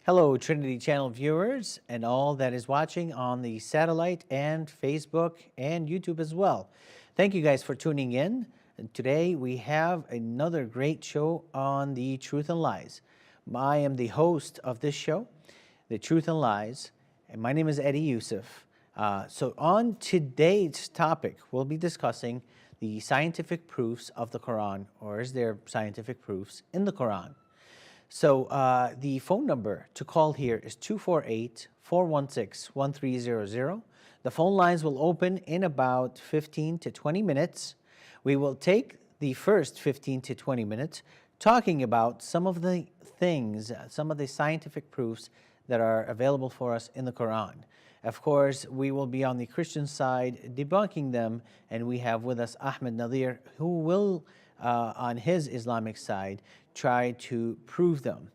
Hello, Trinity Channel viewers and all that is watching on the satellite and Facebook and YouTube as well. Thank you guys for tuning in. And today we have another great show on the Truth and Lies. I am the host of this show, The Truth and Lies, and my name is Eddie Yusuf. So on today's topic, we'll be discussing the scientific proofs of the Quran, or is there scientific proofs in the Quran? So the phone number to call here is 248-416-1300. The phone lines will open in about 15 to 20 minutes. We will take the first 15 to 20 minutes talking about some of the things, some of the scientific proofs that are available for us in the Quran. Of course, we will be on the Christian side debunking them, and we have with us Ahmed Nadir, who will, on his Islamic side, try to prove them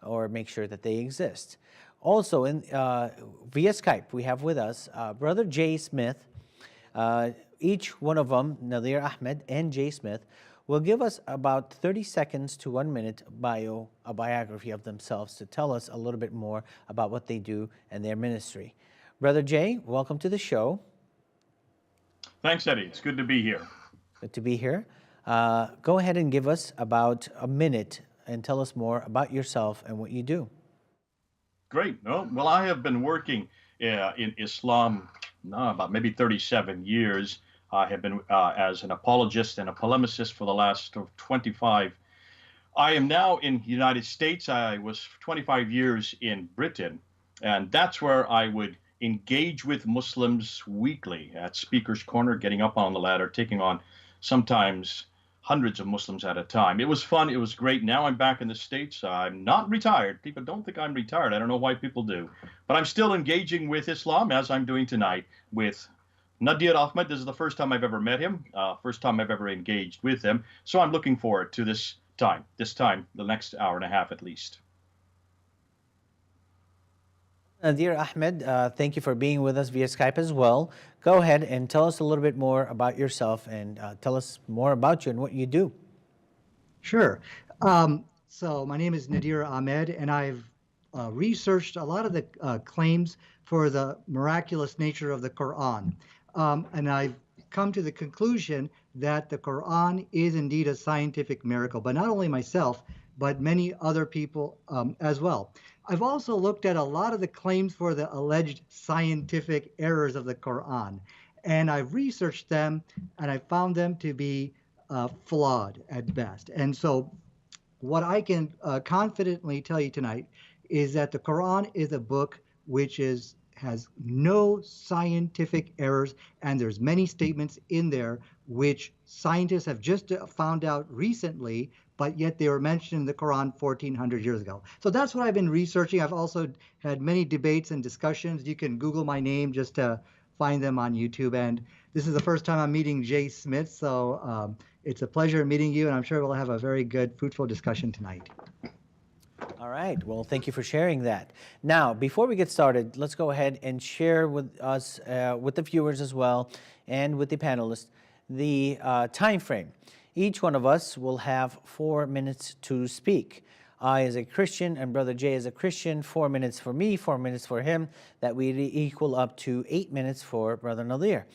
or make sure that they exist. Also, via Skype, we have with us Brother Jay Smith. Each one of them, Nadir Ahmed and Jay Smith, will give us about 30 seconds to 1 minute a biography of themselves to tell us a little bit more about what they do and their ministry. Brother Jay, welcome to the show. Thanks, Eddie. It's good to be here. Good to be here. Go ahead and give us about a minute and tell us more about yourself and what you do. Great. Well, I have been working in Islam about maybe 37 years. I have been as an apologist and a polemicist for the last 25. I am now in the United States. I was 25 years in Britain, and that's where I would engage with Muslims weekly at Speaker's Corner, getting up on the ladder, taking on sometimes hundreds of Muslims at a time. It was fun. It was great. Now I'm back in the States. I'm not retired. People don't think I'm retired. I don't know why people do. But I'm still engaging with Islam, as I'm doing tonight with Nadir Ahmed. This is the first time I've ever met him, first time I've ever engaged with him. So I'm looking forward to this time, the next hour and a half at least. Nadir Ahmed, thank you for being with us via Skype as well. Go ahead and tell us a little bit more about yourself and tell us more about you and what you do. Sure. So my name is Nadir Ahmed, and I've researched a lot of the claims for the miraculous nature of the Qur'an. And I've come to the conclusion that the Qur'an is indeed a scientific miracle, but not only myself, but many other people as well. I've also looked at a lot of the claims for the alleged scientific errors of the Qur'an, and I've researched them, and I found them to be flawed at best. And so what I can confidently tell you tonight is that the Qur'an is a book which has no scientific errors, and there's many statements in there which scientists have just found out recently, but yet they were mentioned in the Quran 1,400 years ago. So that's what I've been researching. I've also had many debates and discussions. You can Google my name just to find them on YouTube. And this is the first time I'm meeting Jay Smith, so it's a pleasure meeting you, and I'm sure we'll have a very good, fruitful discussion tonight. All right. Well, thank you for sharing that. Now, before we get started, let's go ahead and share with us, with the viewers as well, and with the panelists, the time frame. Each one of us will have 4 minutes to speak. I, as a Christian, and Brother Jay, as a Christian, 4 minutes for me, 4 minutes for him. That would equal up to 8 minutes for Brother Nadir.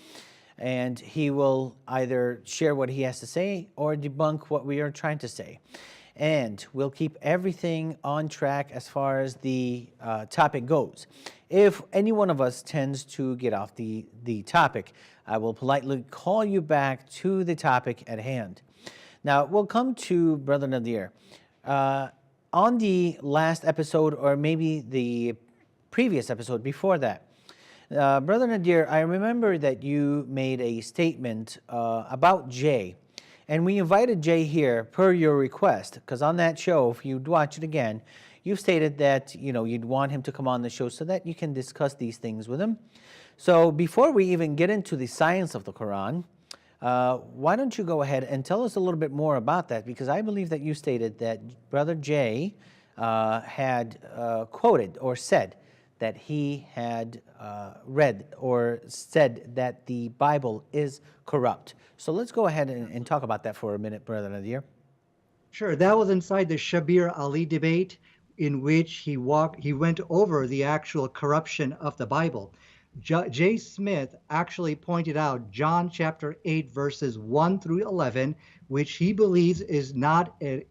And he will either share what he has to say or debunk what we are trying to say. And we'll keep everything on track as far as the topic goes. If any one of us tends to get off the topic, I will politely call you back to the topic at hand. Now, we'll come to Brother Nadir. On the last episode, or maybe the previous episode before that, Brother Nadir, I remember that you made a statement about Jay. And we invited Jay here per your request, because on that show, if you'd watch it again, you stated that you'd want him to come on the show so that you can discuss these things with him. So before we even get into the science of the Quran, why don't you go ahead and tell us a little bit more about that? Because I believe that you stated that Brother Jay had quoted or said that he had read or said that the Bible is corrupt. So let's go ahead and talk about that for a minute, Brother Nadir. Sure. That was inside the Shabir Ali debate, in which he went over the actual corruption of the Bible. J. Smith actually pointed out John chapter 8, verses 1 through 11, which he believes is not an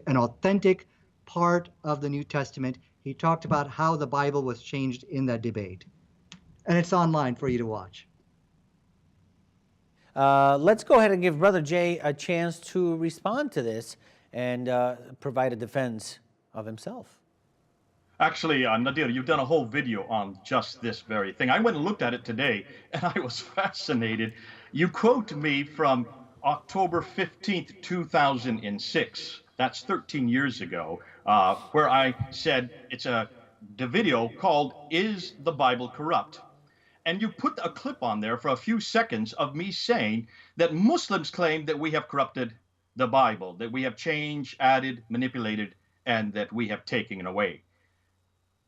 authentic part of the New Testament. He talked about how the Bible was changed in that debate. And it's online for you to watch. Let's go ahead and give Brother Jay a chance to respond to this and provide a defense of himself. Actually, Nadir, you've done a whole video on just this very thing. I went and looked at it today, and I was fascinated. You quote me from October 15th, 2006. That's 13 years ago, where I said it's the video called "Is the Bible Corrupt?" And you put a clip on there for a few seconds of me saying that Muslims claim that we have corrupted the Bible, that we have changed, added, manipulated, and that we have taken it away.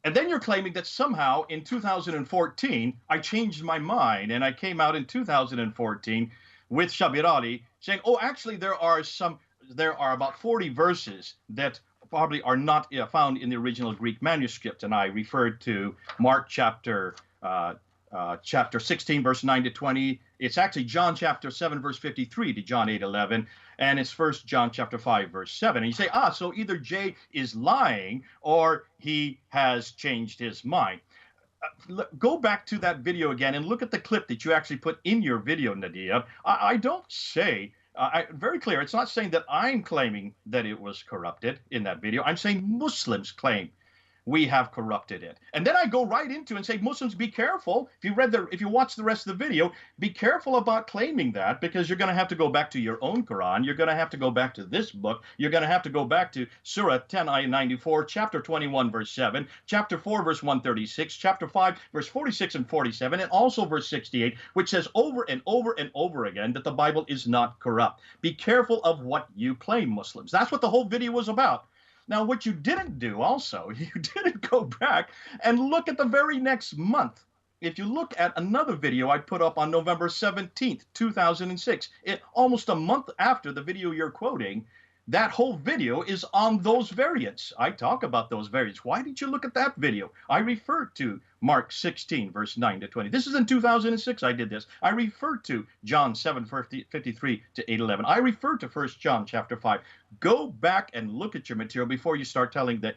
And then you're claiming that somehow in 2014, I changed my mind and I came out in 2014 with Shabir Ali saying, oh, actually, there are about 40 verses that probably are not found in the original Greek manuscript. And I referred to Mark chapter 16, verse 9 to 20. It's actually John chapter 7, verse 53 to John 8:11. And it's 1 John chapter 5, verse 7. And you say, so either Jay is lying or he has changed his mind. Go back to that video again and look at the clip that you actually put in your video, Nadia. I don't say, very clear, it's not saying that I'm claiming that it was corrupted in that video. I'm saying Muslims claim we have corrupted it. And then I go right into and say, Muslims, be careful. If you watch the rest of the video, be careful about claiming that, because you're going to have to go back to your own Quran. You're going to have to go back to this book. You're going to have to go back to Surah 10, ayah 94, chapter 21, verse 7, chapter 4, verse 136, chapter 5, verse 46 and 47, and also verse 68, which says over and over and over again that the Bible is not corrupt. Be careful of what you claim, Muslims. That's what the whole video was about. Now, what you didn't do also, you didn't go back and look at the very next month. If you look at another video I put up on November 17th, 2006, almost a month after the video you're quoting, that whole video is on those variants. I talk about those variants. Why didn't you look at that video? I referred to Mark 16, verse 9 to 20. This is in 2006 I did this. I referred to John 7, 53 to 8:11. I referred to 1 John chapter 5. Go back and look at your material before you start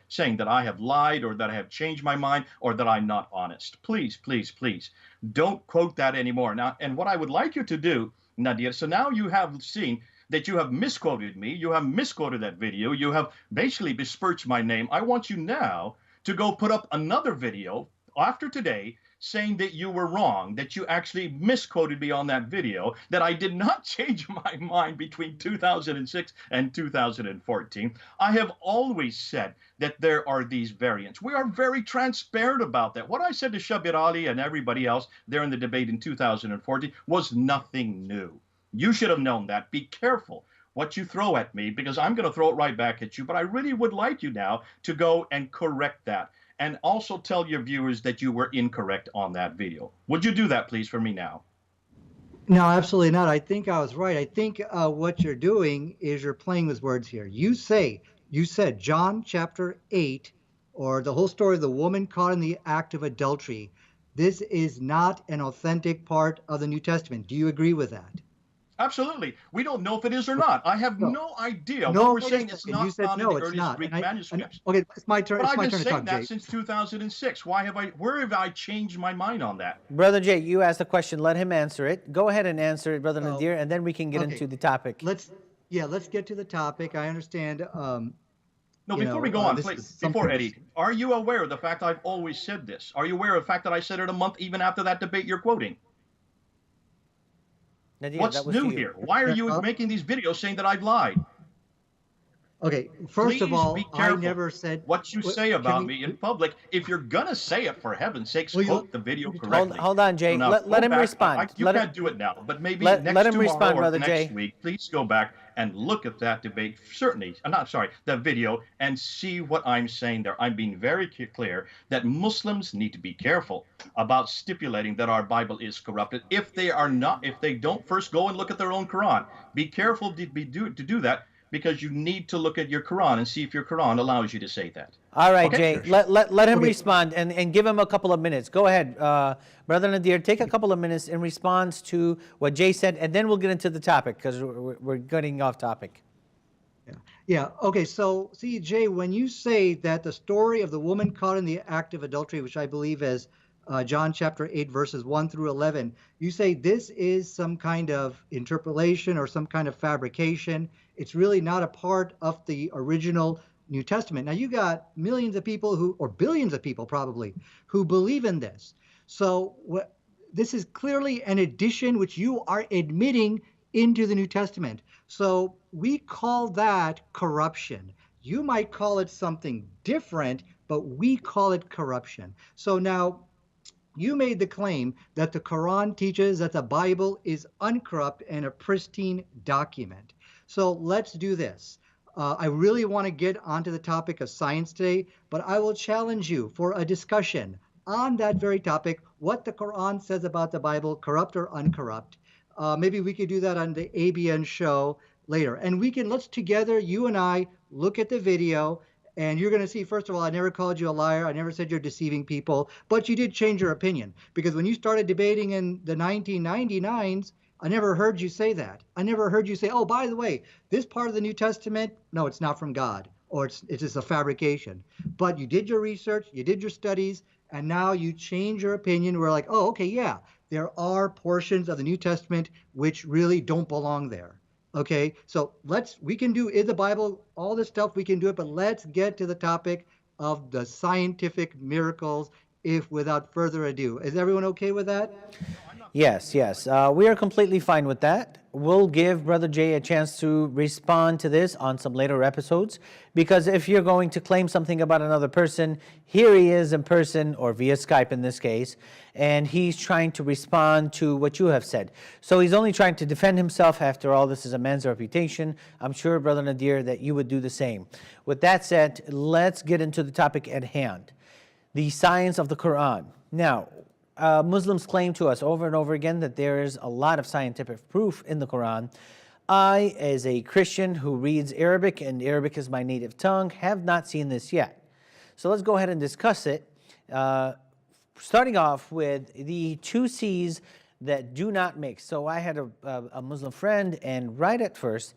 saying that I have lied or that I have changed my mind or that I'm not honest. Please, please, please, don't quote that anymore. Now, and what I would like you to do, Nadia, so now you have seen that you have misquoted me, you have misquoted that video, you have basically besmirched my name. I want you now to go put up another video after today saying that you were wrong, that you actually misquoted me on that video, that I did not change my mind between 2006 and 2014. I have always said that there are these variants. We are very transparent about that. What I said to Shabir Ali and everybody else there in the debate in 2014 was nothing new. You should have known that. Be careful what you throw at me, because I'm going to throw it right back at you. But I really would like you now to go and correct that. And also tell your viewers that you were incorrect on that video. Would you do that, please, for me now? No, absolutely not. I think I was right. I think what you're doing is you're playing with words here. You said John chapter 8, or the whole story of the woman caught in the act of adultery. This is not an authentic part of the New Testament. Do you agree with that? Absolutely. We don't know if it is or not. I have no idea. No, What we're saying is not found in the earliest Greek manuscripts. Okay, it's my turn. But It's my I've turn been to saying talk, that Jay. since 2006. Where have I changed my mind on that? Brother Jay, you asked a question. Let him answer it. Go ahead and answer it, Brother Nadir, and then we can get into the topic. Let's get to the topic. I understand. No, before we go on, please, before Eddie, are you aware of the fact I've always said this? Are you aware of the fact that I said it a month even after that debate you're quoting? Nadir, What's new here? Why are you making these videos saying that I've lied? Okay, first of all, be I careful never said what you say about me in public. If you're gonna say it, for heaven's sakes, quote the video correctly. Hold on, Jay. So let him respond. You can't do it now, but maybe let next him tomorrow respond, or Brother next Jay. week, please go back and look at that debate. Certainly, that video, and see what I'm saying there. I'm being very clear that Muslims need to be careful about stipulating that our Bible is corrupted. If they don't first go and look at their own Quran, be careful to do that. because you need to look at your Quran and see if your Quran allows you to say that. All right, Okay? Jay, let him respond and give him a couple of minutes. Go ahead, Brother Nadir, take a couple of minutes in response to what Jay said, and then we'll get into the topic because we're getting off topic. Yeah. Okay. So, see, Jay, when you say that the story of the woman caught in the act of adultery, which I believe is John chapter 8, verses 1 through 11, you say this is some kind of interpolation or some kind of fabrication. It's really not a part of the original New Testament. Now, you got millions of people who, or billions of people probably, who believe in this. So, this is clearly an addition which you are admitting into the New Testament. So we call that corruption. You might call it something different, but we call it corruption. So now you made the claim that the Quran teaches that the Bible is uncorrupt and a pristine document. So let's do this. I really want to get onto the topic of science today, but I will challenge you for a discussion on that very topic, what the Quran says about the Bible, corrupt or uncorrupt. Maybe we could do that on the ABN show later. And let's together, you and I, look at the video, and you're going to see, first of all, I never called you a liar. I never said you're deceiving people, but you did change your opinion. Because when you started debating in the 1999s, I never heard you say that. I never heard you say, oh, by the way, this part of the New Testament, no, it's not from God, or it's just a fabrication. But you did your research, you did your studies, and now you change your opinion. We're like, oh, okay, yeah. There are portions of the New Testament which really don't belong there. Okay, so we can do in the Bible, all this stuff, we can do it, but let's get to the topic of the scientific miracles, without further ado. Is everyone okay with that? Yes. We are completely fine with that. We'll give Brother Jay a chance to respond to this on some later episodes, because if you're going to claim something about another person, here he is in person, or via Skype in this case, and he's trying to respond to what you have said. So he's only trying to defend himself. After all, this is a man's reputation. I'm sure, Brother Nadir, that you would do the same. With that said, let's get into the topic at hand, the science of the Quran. Now, Muslims claim to us over and over again that there is a lot of scientific proof in the Quran. I, as a Christian who reads Arabic, and Arabic is my native tongue, have not seen this yet. So let's go ahead and discuss it, starting off with the two C's that do not mix. So I had a Muslim friend, and right at first,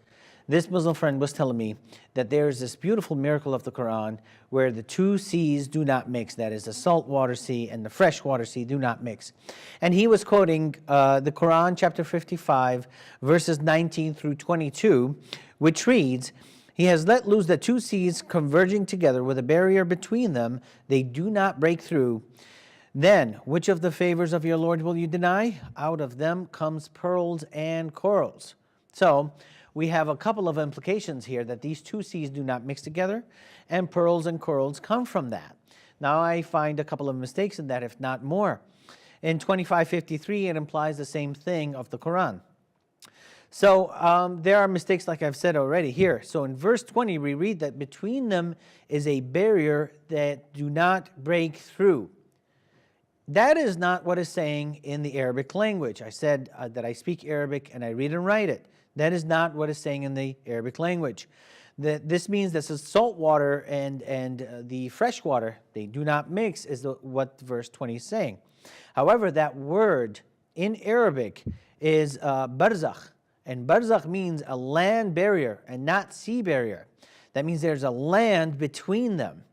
this Muslim friend was telling me that there is this beautiful miracle of the Quran where the two seas do not mix. That is, the saltwater sea and the freshwater sea do not mix. And he was quoting the Quran, chapter 55, verses 19 through 22, which reads, "He has let loose the two seas converging together with a barrier between them. They do not break through. Then, which of the favors of your Lord will you deny? Out of them comes pearls and corals." So, we have a couple of implications here that these two seas do not mix together, and pearls and corals come from that. Now I find a couple of mistakes in that, if not more. In 2553, it implies the same thing of the Quran. So there are mistakes, like I've said already here. So in verse 20, we read that between them is a barrier that do not break through. That is not what is saying in the Arabic language. I said that I speak Arabic and I read and write it. That is not what is saying in the Arabic language. This means that the salt water and the fresh water, they do not mix, is what verse 20 is saying. However, that word in Arabic is barzakh, and barzakh means a land barrier and not sea barrier. That means there's a land between them.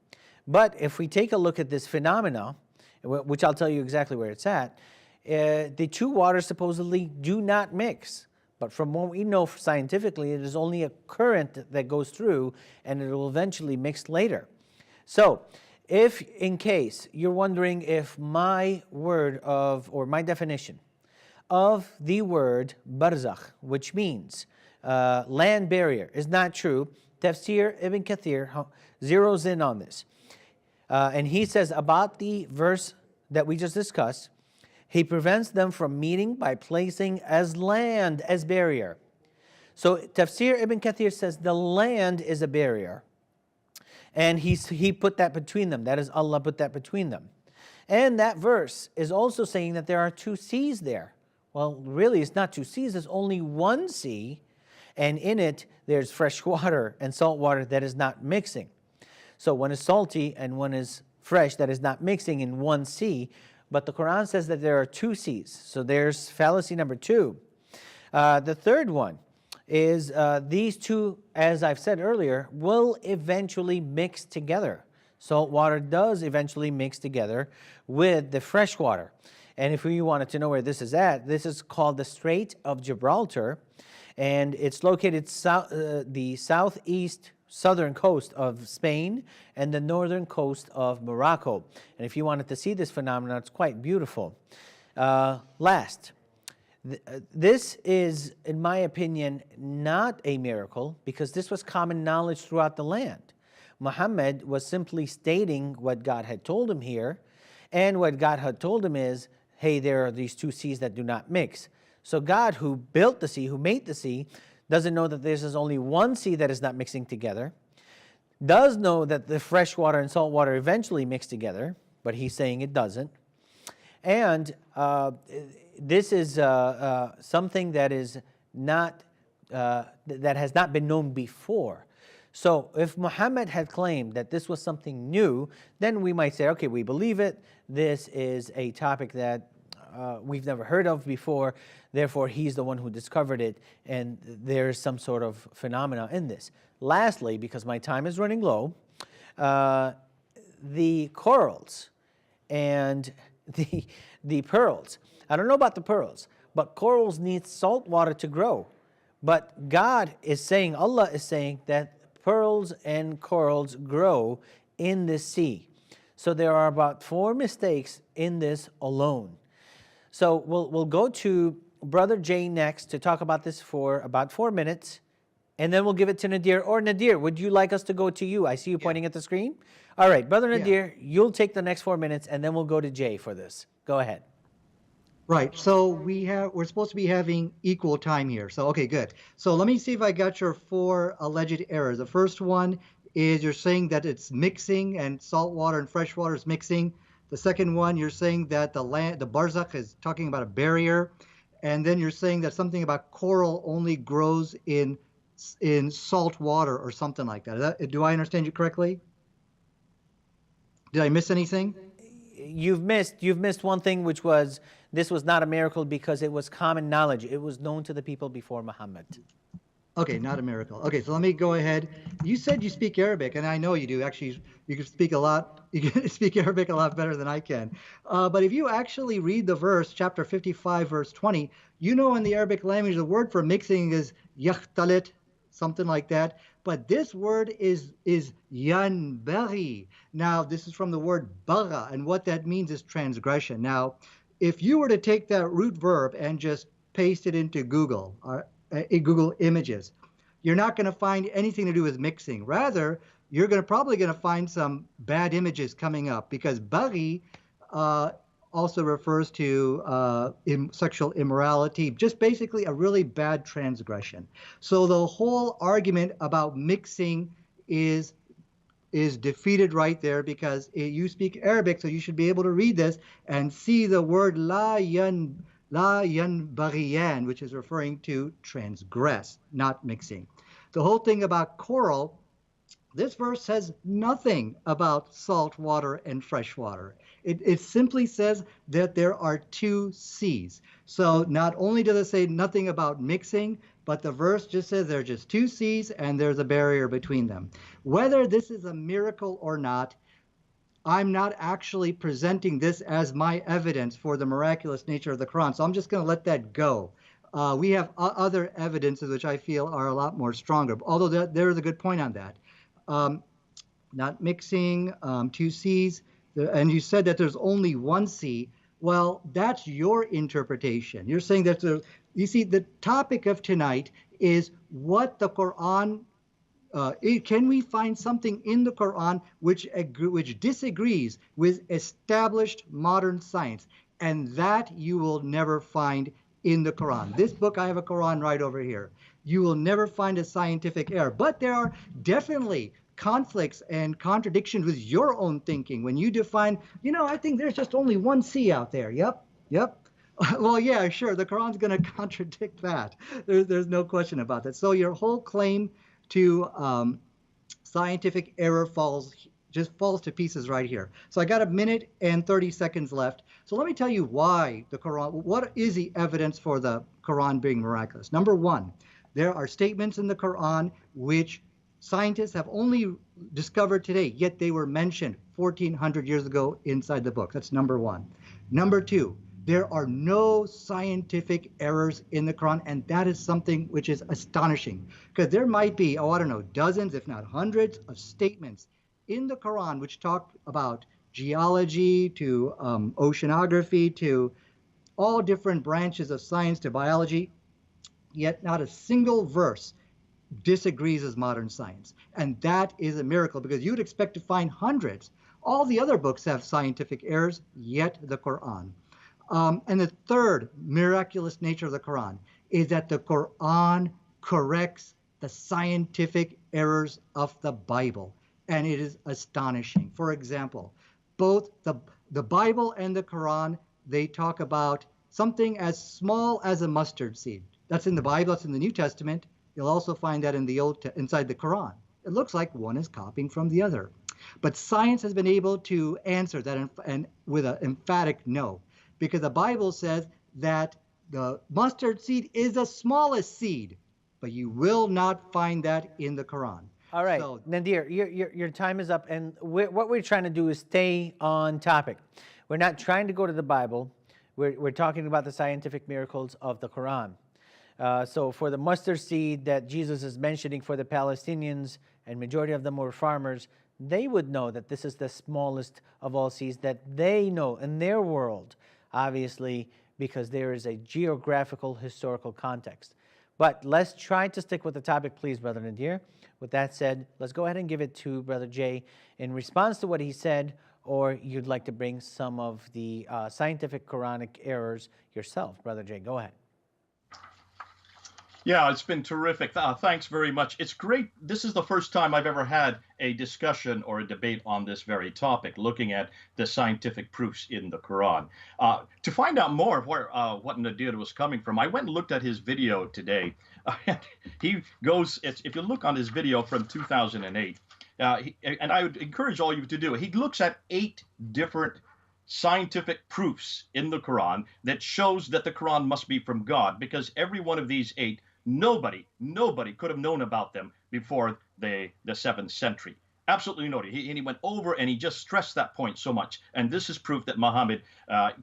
But if we take a look at this phenomena, which I'll tell you exactly where it's at, the two waters supposedly do not mix. But from what we know scientifically, it is only a current that goes through, and it will eventually mix later. So, if in case you're wondering if my word or my definition of the word barzakh, which means land barrier, is not true, Tafsir Ibn Kathir zeroes in on this. And he says about the verse that we just discussed, he prevents them from meeting by placing as land as barrier. So Tafsir Ibn Kathir says the land is a barrier. And he put that between them. That is, Allah put that between them. And that verse is also saying that there are two seas there. Well, really, it's not two seas. There's only one sea. And in it, there's fresh water and salt water that is not mixing. So one is salty and one is fresh, that is not mixing in one sea. But the Quran says that there are two seas. So there's fallacy number two. The third one is these two, as I've said earlier, will eventually mix together. Salt water does eventually mix together with the fresh water. And if you wanted to know where this is at, this is called the Strait of Gibraltar. And it's located the southeast southern coast of Spain and the northern coast of Morocco. And if you wanted to see this phenomenon, it's quite beautiful. Last, this is, in my opinion, not a miracle because this was common knowledge throughout the land. Muhammad was simply stating what God had told him here, and what God had told him is, hey, there are these two seas that do not mix. So God, who built the sea, who made the sea, doesn't know that there's only one sea that is not mixing together, does know that the fresh water and salt water eventually mix together, but he's saying it doesn't. And this is something that is not that has not been known before. So if Muhammad had claimed that this was something new, then we might say, okay, we believe it. This is a topic that we've never heard of before. Therefore, he's the one who discovered it, and there's some sort of phenomena in this. Lastly, because my time is running low, the corals and the pearls. I don't know about the pearls, but corals need salt water to grow. But God is saying, Allah is saying that pearls and corals grow in this sea. So there are about 4 mistakes in this alone. So we'll go to Brother Jay next to talk about this for about 4 minutes, and then we'll give it to Nadir. Or Nadir, would you like us to go to you? I see you pointing at the screen. All right, Brother Nadir, you'll take the next 4 minutes, and then we'll go to Jay for this. Go ahead. Right. So we're supposed to be having equal time here. So okay, good. So let me see if I got your 4 alleged errors. The first one is you're saying that it's mixing and salt water and fresh water is mixing. The second one, you're saying that the barzakh is talking about a barrier. And then you're saying that something about coral only grows in salt water or something like that. Do I understand you correctly? Did I miss anything? You've missed one thing, which was this was not a miracle because it was common knowledge. It was known to the people before Muhammad. Okay, not a miracle. Okay, so let me go ahead. You said you speak Arabic, and I know you do. Actually, you can speak a lot. You can speak Arabic a lot better than I can. But if you actually read the verse, chapter 55, verse 20, you know in the Arabic language the word for mixing is yakhtalit, something like that. But this word is yanbaghi. Now, this is from the word bagha, and what that means is transgression. Now, if you were to take that root verb and just paste it into Google, or Google Images, you're not going to find anything to do with mixing. Rather, you're probably going to find some bad images coming up, because baghi also refers to sexual immorality, just basically a really bad transgression. So the whole argument about mixing is defeated right there, because you speak Arabic, so you should be able to read this and see the word la yanbaghiyan, which is referring to transgress, not mixing. The whole thing about coral, this verse says nothing about salt water and fresh water. It simply says that there are 2 seas. So not only does it say nothing about mixing, but the verse just says there are just 2 seas and there's a barrier between them. Whether this is a miracle or not, I'm not actually presenting this as my evidence for the miraculous nature of the Quran. So I'm just going to let that go. We have other evidences which I feel are a lot more stronger, although there is a good point on that. Not mixing, 2 seas, and you said that there's only 1 sea. Well, that's your interpretation. You're saying that you see, the topic of tonight is what the Quran, can we find something in the Quran which disagrees with established modern science? And that you will never find in the Quran. This book, I have a Quran right over here. You will never find a scientific error. But there are definitely conflicts and contradictions with your own thinking. When you define, I think there's just only 1 sea out there. Yep. Well, yeah, sure. The Quran's going to contradict that. There's no question about that. So your whole claim to scientific error just falls to pieces right here. So I got a minute and 30 seconds left. So let me tell you why the Quran, what is the evidence for the Quran being miraculous? Number one, there are statements in the Quran which scientists have only discovered today, yet they were mentioned 1400 years ago inside the book. That's number one. Number two, there are no scientific errors in the Quran, and that is something which is astonishing, because there might be, I don't know, dozens, if not hundreds, of statements in the Quran which talk about geology to oceanography to all different branches of science to biology, yet not a single verse disagrees with modern science. And that is a miracle, because you'd expect to find hundreds. All the other books have scientific errors, yet the Quran. And the third miraculous nature of the Quran is that the Quran corrects the scientific errors of the Bible. And it is astonishing. For example, both the Bible and the Quran, they talk about something as small as a mustard seed. That's in the Bible, that's in the New Testament. You'll also find that in inside the Quran. It looks like one is copying from the other. But science has been able to answer that and with an emphatic no, because the Bible says that the mustard seed is the smallest seed, but you will not find that in the Quran. All right, So, Nadir, your time is up, and what we're trying to do is stay on topic. We're not trying to go to the Bible. We're talking about the scientific miracles of the Quran. So for the mustard seed that Jesus is mentioning for the Palestinians, and majority of them were farmers, they would know that this is the smallest of all seeds that they know in their world, obviously, because there is a geographical, historical context. But let's try to stick with the topic, please, Brother Nadir. With that said, let's go ahead and give it to Brother Jay in response to what he said, or you'd like to bring some of the scientific Quranic errors yourself. Brother Jay, go ahead. Yeah, it's been terrific. Thanks very much. It's great. This is the first time I've ever had a discussion or a debate on this very topic, looking at the scientific proofs in the Quran. To find out more of where what Nadir was coming from, I went and looked at his video today. He goes, if you look on his video from 2008, and I would encourage all you to do it, he looks at 8 different scientific proofs in the Quran that shows that the Quran must be from God, because every one of these 8, nobody could have known about them before the 7th century. Absolutely nobody. And he went over and he just stressed that point so much. And this is proof that Muhammad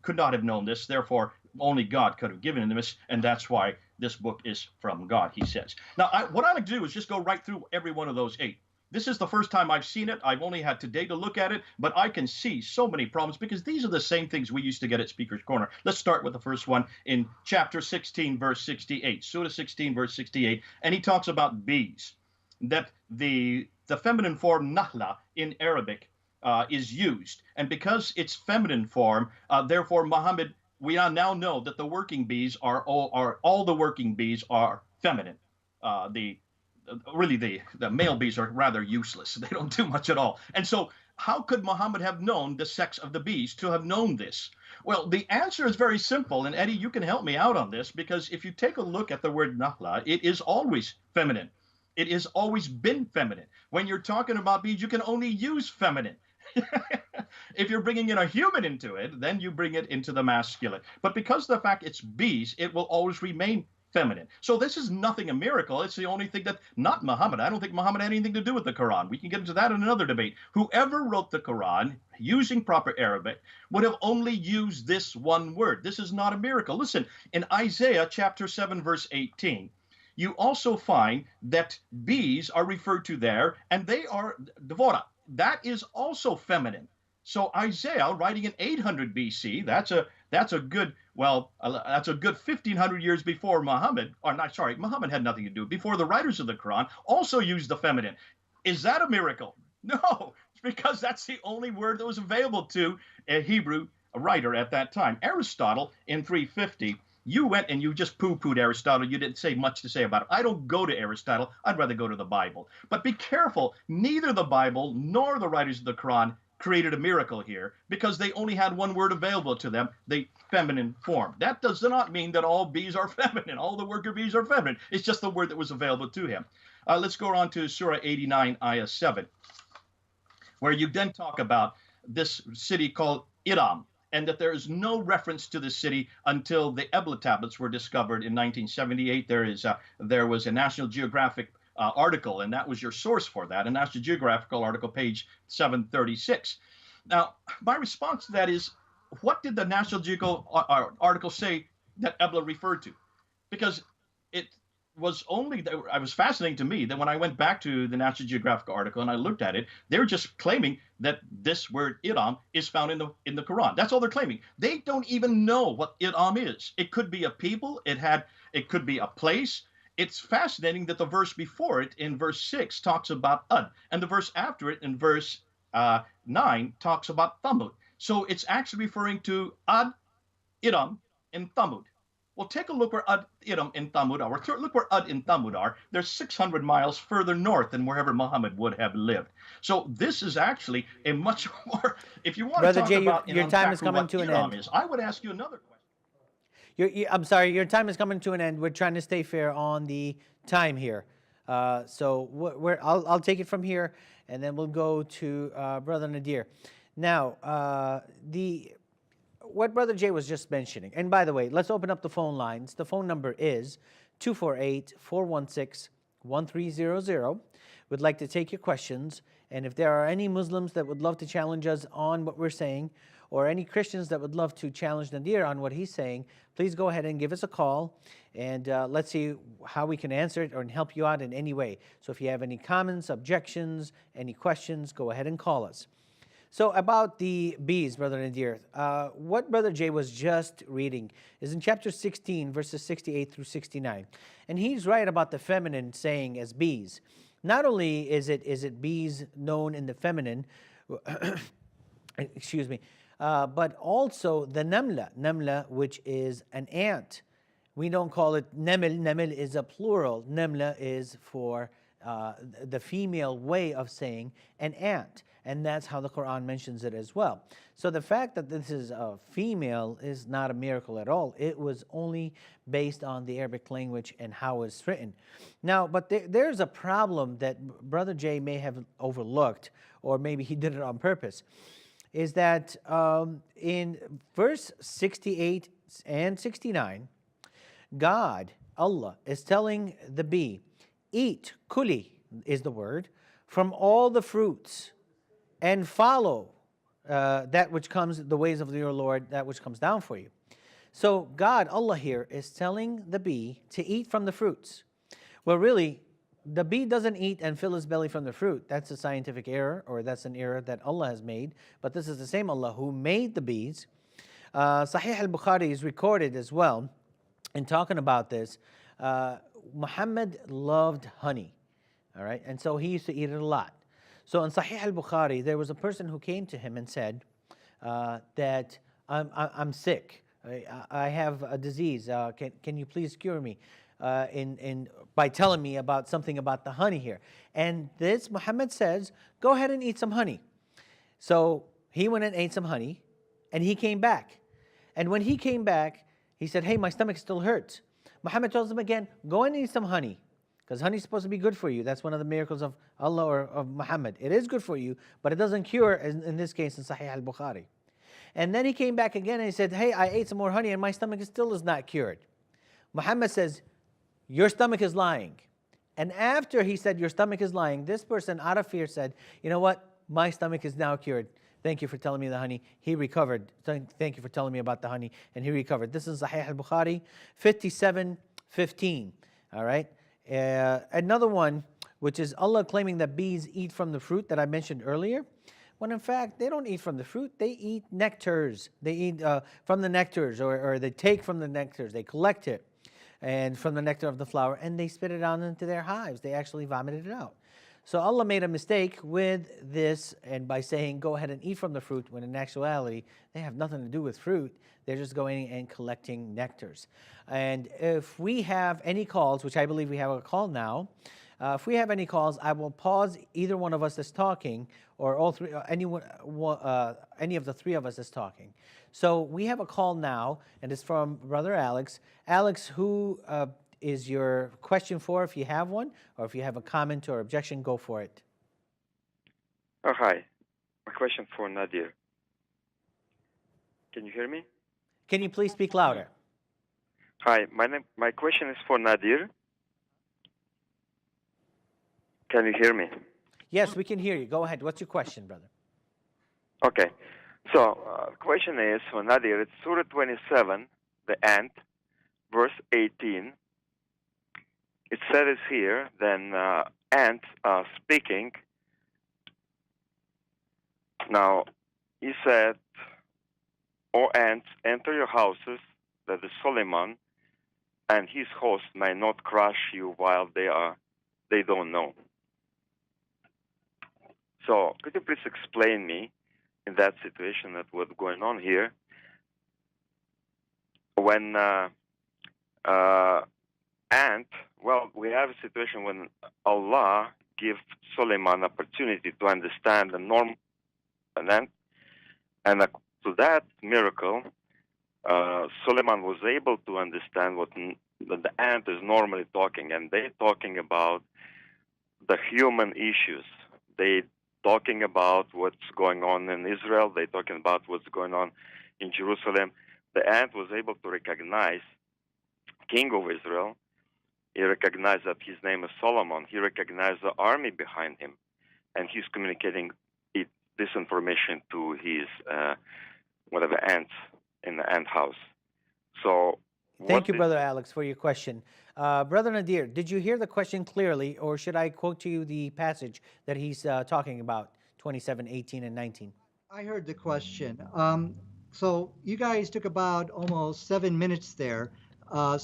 could not have known this. Therefore, only God could have given him this. And that's why this book is from God, he says. Now, what I like to do is just go right through every one of those 8. This is the first time I've seen it. I've only had today to look at it, but I can see so many problems because these are the same things we used to get at Speaker's Corner. Let's start with the first one in chapter 16, verse 68, Surah 16, verse 68, and he talks about bees, that the feminine form nahla in Arabic is used, and because it's feminine form, therefore Muhammad, we now know that the working bees are all the working bees are feminine. Really, the male bees are rather useless. They don't do much at all. And so how could Muhammad have known the sex of the bees to have known this? Well, the answer is very simple. And Eddie, you can help me out on this, because if you take a look at the word nahla, it is always feminine. It has always been feminine. When you're talking about bees, you can only use feminine. If you're bringing in a human into it, then you bring it into the masculine. But because of the fact it's bees, it will always remain feminine. So this is nothing a miracle. It's the only thing that, not Muhammad. I don't think Muhammad had anything to do with the Quran. We can get into that in another debate. Whoever wrote the Quran using proper Arabic would have only used this one word. This is not a miracle. Listen, in Isaiah chapter 7, verse 18, you also find that bees are referred to there, and they are devora. That is also feminine. So Isaiah, writing in 800 BC, that's a good 1,500 years before Muhammad, or not, sorry, Muhammad had nothing to do, before the writers of the Quran also used the feminine. Is that a miracle? No, it's because that's the only word that was available to a Hebrew writer at that time. Aristotle in 350, you went and you just poo-pooed Aristotle. You didn't say much to say about it. I don't go to Aristotle. I'd rather go to the Bible. But be careful. Neither the Bible nor the writers of the Quran created a miracle here because they only had one word available to them, the feminine form. That does not mean that all bees are feminine, all the worker bees are feminine. It's just the word that was available to him. Let's go on to Surah 89, Ayah 7, where you then talk about this city called Iram, and that there is no reference to the city until the Ebla tablets were discovered in 1978. There was a National Geographic article, and that was your source for that, a National Geographic article, page 736. Now, my response to that is, what did the National Geographic article say that Ebla referred to? Because it was fascinating to me that when I went back to the National Geographic article and I looked at it, they were just claiming that this word Iram is found in the Quran. That's all they're claiming. They don't even know what Iram is. It could be a people. It could be a place. It's fascinating that the verse before it, in verse 6, talks about Ad, and the verse after it, in verse 9, talks about Thamud. So it's actually referring to Ad, Iram, and Thamud. Well, take a look where Ad, Iram, and Thamud are. Look where Ad and Thamud are. They're 600 miles further north than wherever Muhammad would have lived. So this is actually a much more, if you want Brother to talk Jay, about your time is coming to an end. I would ask you another question. I'm sorry, your time is coming to an end. We're trying to stay fair on the time here. So I'll take it from here, and then we'll go to Brother Nadir. Now, what Brother Jay was just mentioning, and by the way, let's open up the phone lines. The phone number is 248-416-1300. We'd like to take your questions, and if there are any Muslims that would love to challenge us on what we're saying, or any Christians that would love to challenge Nadir on what he's saying, please go ahead and give us a call, and let's see how we can answer it or help you out in any way. So if you have any comments, objections, any questions, go ahead and call us. So about the bees, Brother Nadir, what Brother Jay was just reading is in chapter 16, verses 68 through 69. And he's right about the feminine saying as bees. Not only is it bees known in the feminine, excuse me, but also the namla, which is an ant. We don't call it naml. Naml is a plural. Namla is for the female way of saying an ant. And that's how the Quran mentions it as well. So the fact that this is a female is not a miracle at all. It was only based on the Arabic language and how it's written. Now, but there's a problem that Brother Jay may have overlooked, or maybe he did it on purpose, is that in verse 68 and 69, God, Allah, is telling the bee, eat, kuli is the word, from all the fruits, and follow that which comes, the ways of your Lord, that which comes down for you. So God, Allah here, is telling the bee to eat from the fruits. Well, really, the bee doesn't eat and fill his belly from the fruit. That's a scientific error, or that's an error that Allah has made. But this is the same Allah who made the bees. Sahih al-Bukhari is recorded as well in talking about this. Muhammad loved honey, all right? And so he used to eat it a lot. So in Sahih al-Bukhari, there was a person who came to him and said that I'm sick. I have a disease. Can you please cure me by telling me about something about the honey here? And this Muhammad says, go ahead and eat some honey. So he went and ate some honey, and he came back. And when he came back, he said, hey, my stomach still hurts. Muhammad tells him again, go and eat some honey, because honey is supposed to be good for you. That's one of the miracles of Allah or of Muhammad. It is good for you, but it doesn't cure, in this case, in Sahih al-Bukhari. And then he came back again and he said, hey, I ate some more honey and my stomach still is not cured. Muhammad says, your stomach is lying. And after he said, your stomach is lying, this person out of fear said, you know what? My stomach is now cured. Thank you for telling me the honey. He recovered. Thank you for telling me about the honey. And he recovered. This is Sahih al-Bukhari, 57:15. All right. Another one, which is Allah claiming that bees eat from the fruit that I mentioned earlier, when in fact they don't eat from the fruit, they eat nectars. They eat from the nectars, or they take from the nectars, they collect it, and from the nectar of the flower, and they spit it out into their hives. They actually vomited it out. So Allah made a mistake with this, and by saying go ahead and eat from the fruit, when in actuality they have nothing to do with fruit. They're just going and collecting nectars. And if we have any calls, which I believe we have a call now, if we have any calls, I will pause either one of us that's talking, or all three, any of the three of us is talking. So we have a call now, and it's from Brother Alex. Alex, who is your question for, if you have one, or if you have a comment or objection, go for it. Oh, hi. My question for Nadir. Can you hear me? Can you please speak louder? Hi, my question is for Nadir. Can you hear me? Yes, we can hear you. Go ahead. What's your question, brother? Okay. So, the question is for Nadir. It's Surah 27, the ant, verse 18. It says here, then ants are speaking. Now, he said, "O ants, enter your houses, that the Solomon and his host may not crush you while they don't know." So, could you please explain me in that situation that what's going on here? When we have a situation when Allah gives Solomon opportunity to understand the norm, and to that miracle, Solomon was able to understand what the ant is normally talking, and they're talking about the human issues. They talking about what's going on in Israel. They're talking about what's going on in Jerusalem. The ant was able to recognize King of Israel. He recognized that his name is Solomon. He recognized the army behind him, and he's communicating this information to his ants in the ant house. So, thank you, Brother Alex, for your question. Brother Nadir, did you hear the question clearly, or should I quote to you the passage that he's talking about, 27, 18, and 19? I heard the question. So you guys took about almost 7 minutes there. I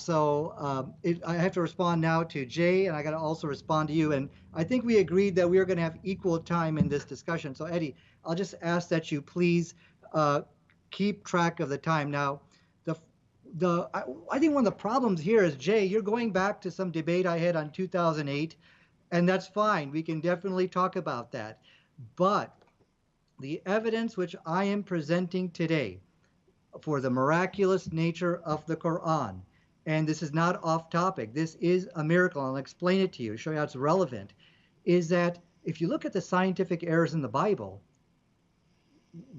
have to respond now to Jay, and I got to also respond to you. And I think we agreed that we are going to have equal time in this discussion. So Eddie, I'll just ask that you please keep track of the time. Now, I think one of the problems here is, Jay, you're going back to some debate I had on 2008, and that's fine. We can definitely talk about that. But the evidence which I am presenting today for the miraculous nature of the Qur'an, and this is not off topic, this is a miracle, I'll explain it to you, show you how it's relevant, is that if you look at the scientific errors in the Bible,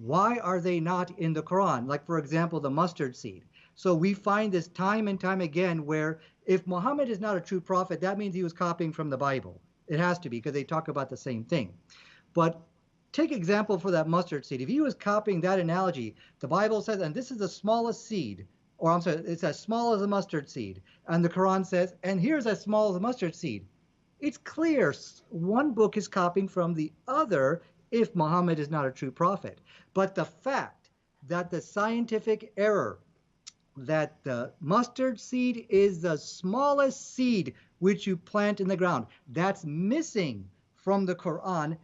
why are they not in the Quran? Like, for example, the mustard seed. So we find this time and time again where if Muhammad is not a true prophet, that means he was copying from the Bible. It has to be, because they talk about the same thing. But take example for that mustard seed. If he was copying that analogy, the Bible says, and this is the smallest seed, or I'm sorry, it's as small as a mustard seed. And the Quran says, and here's as small as a mustard seed. It's clear one book is copying from the other if Muhammad is not a true prophet. But the fact that the scientific error that the mustard seed is the smallest seed which you plant in the ground, that's missing from the Quran.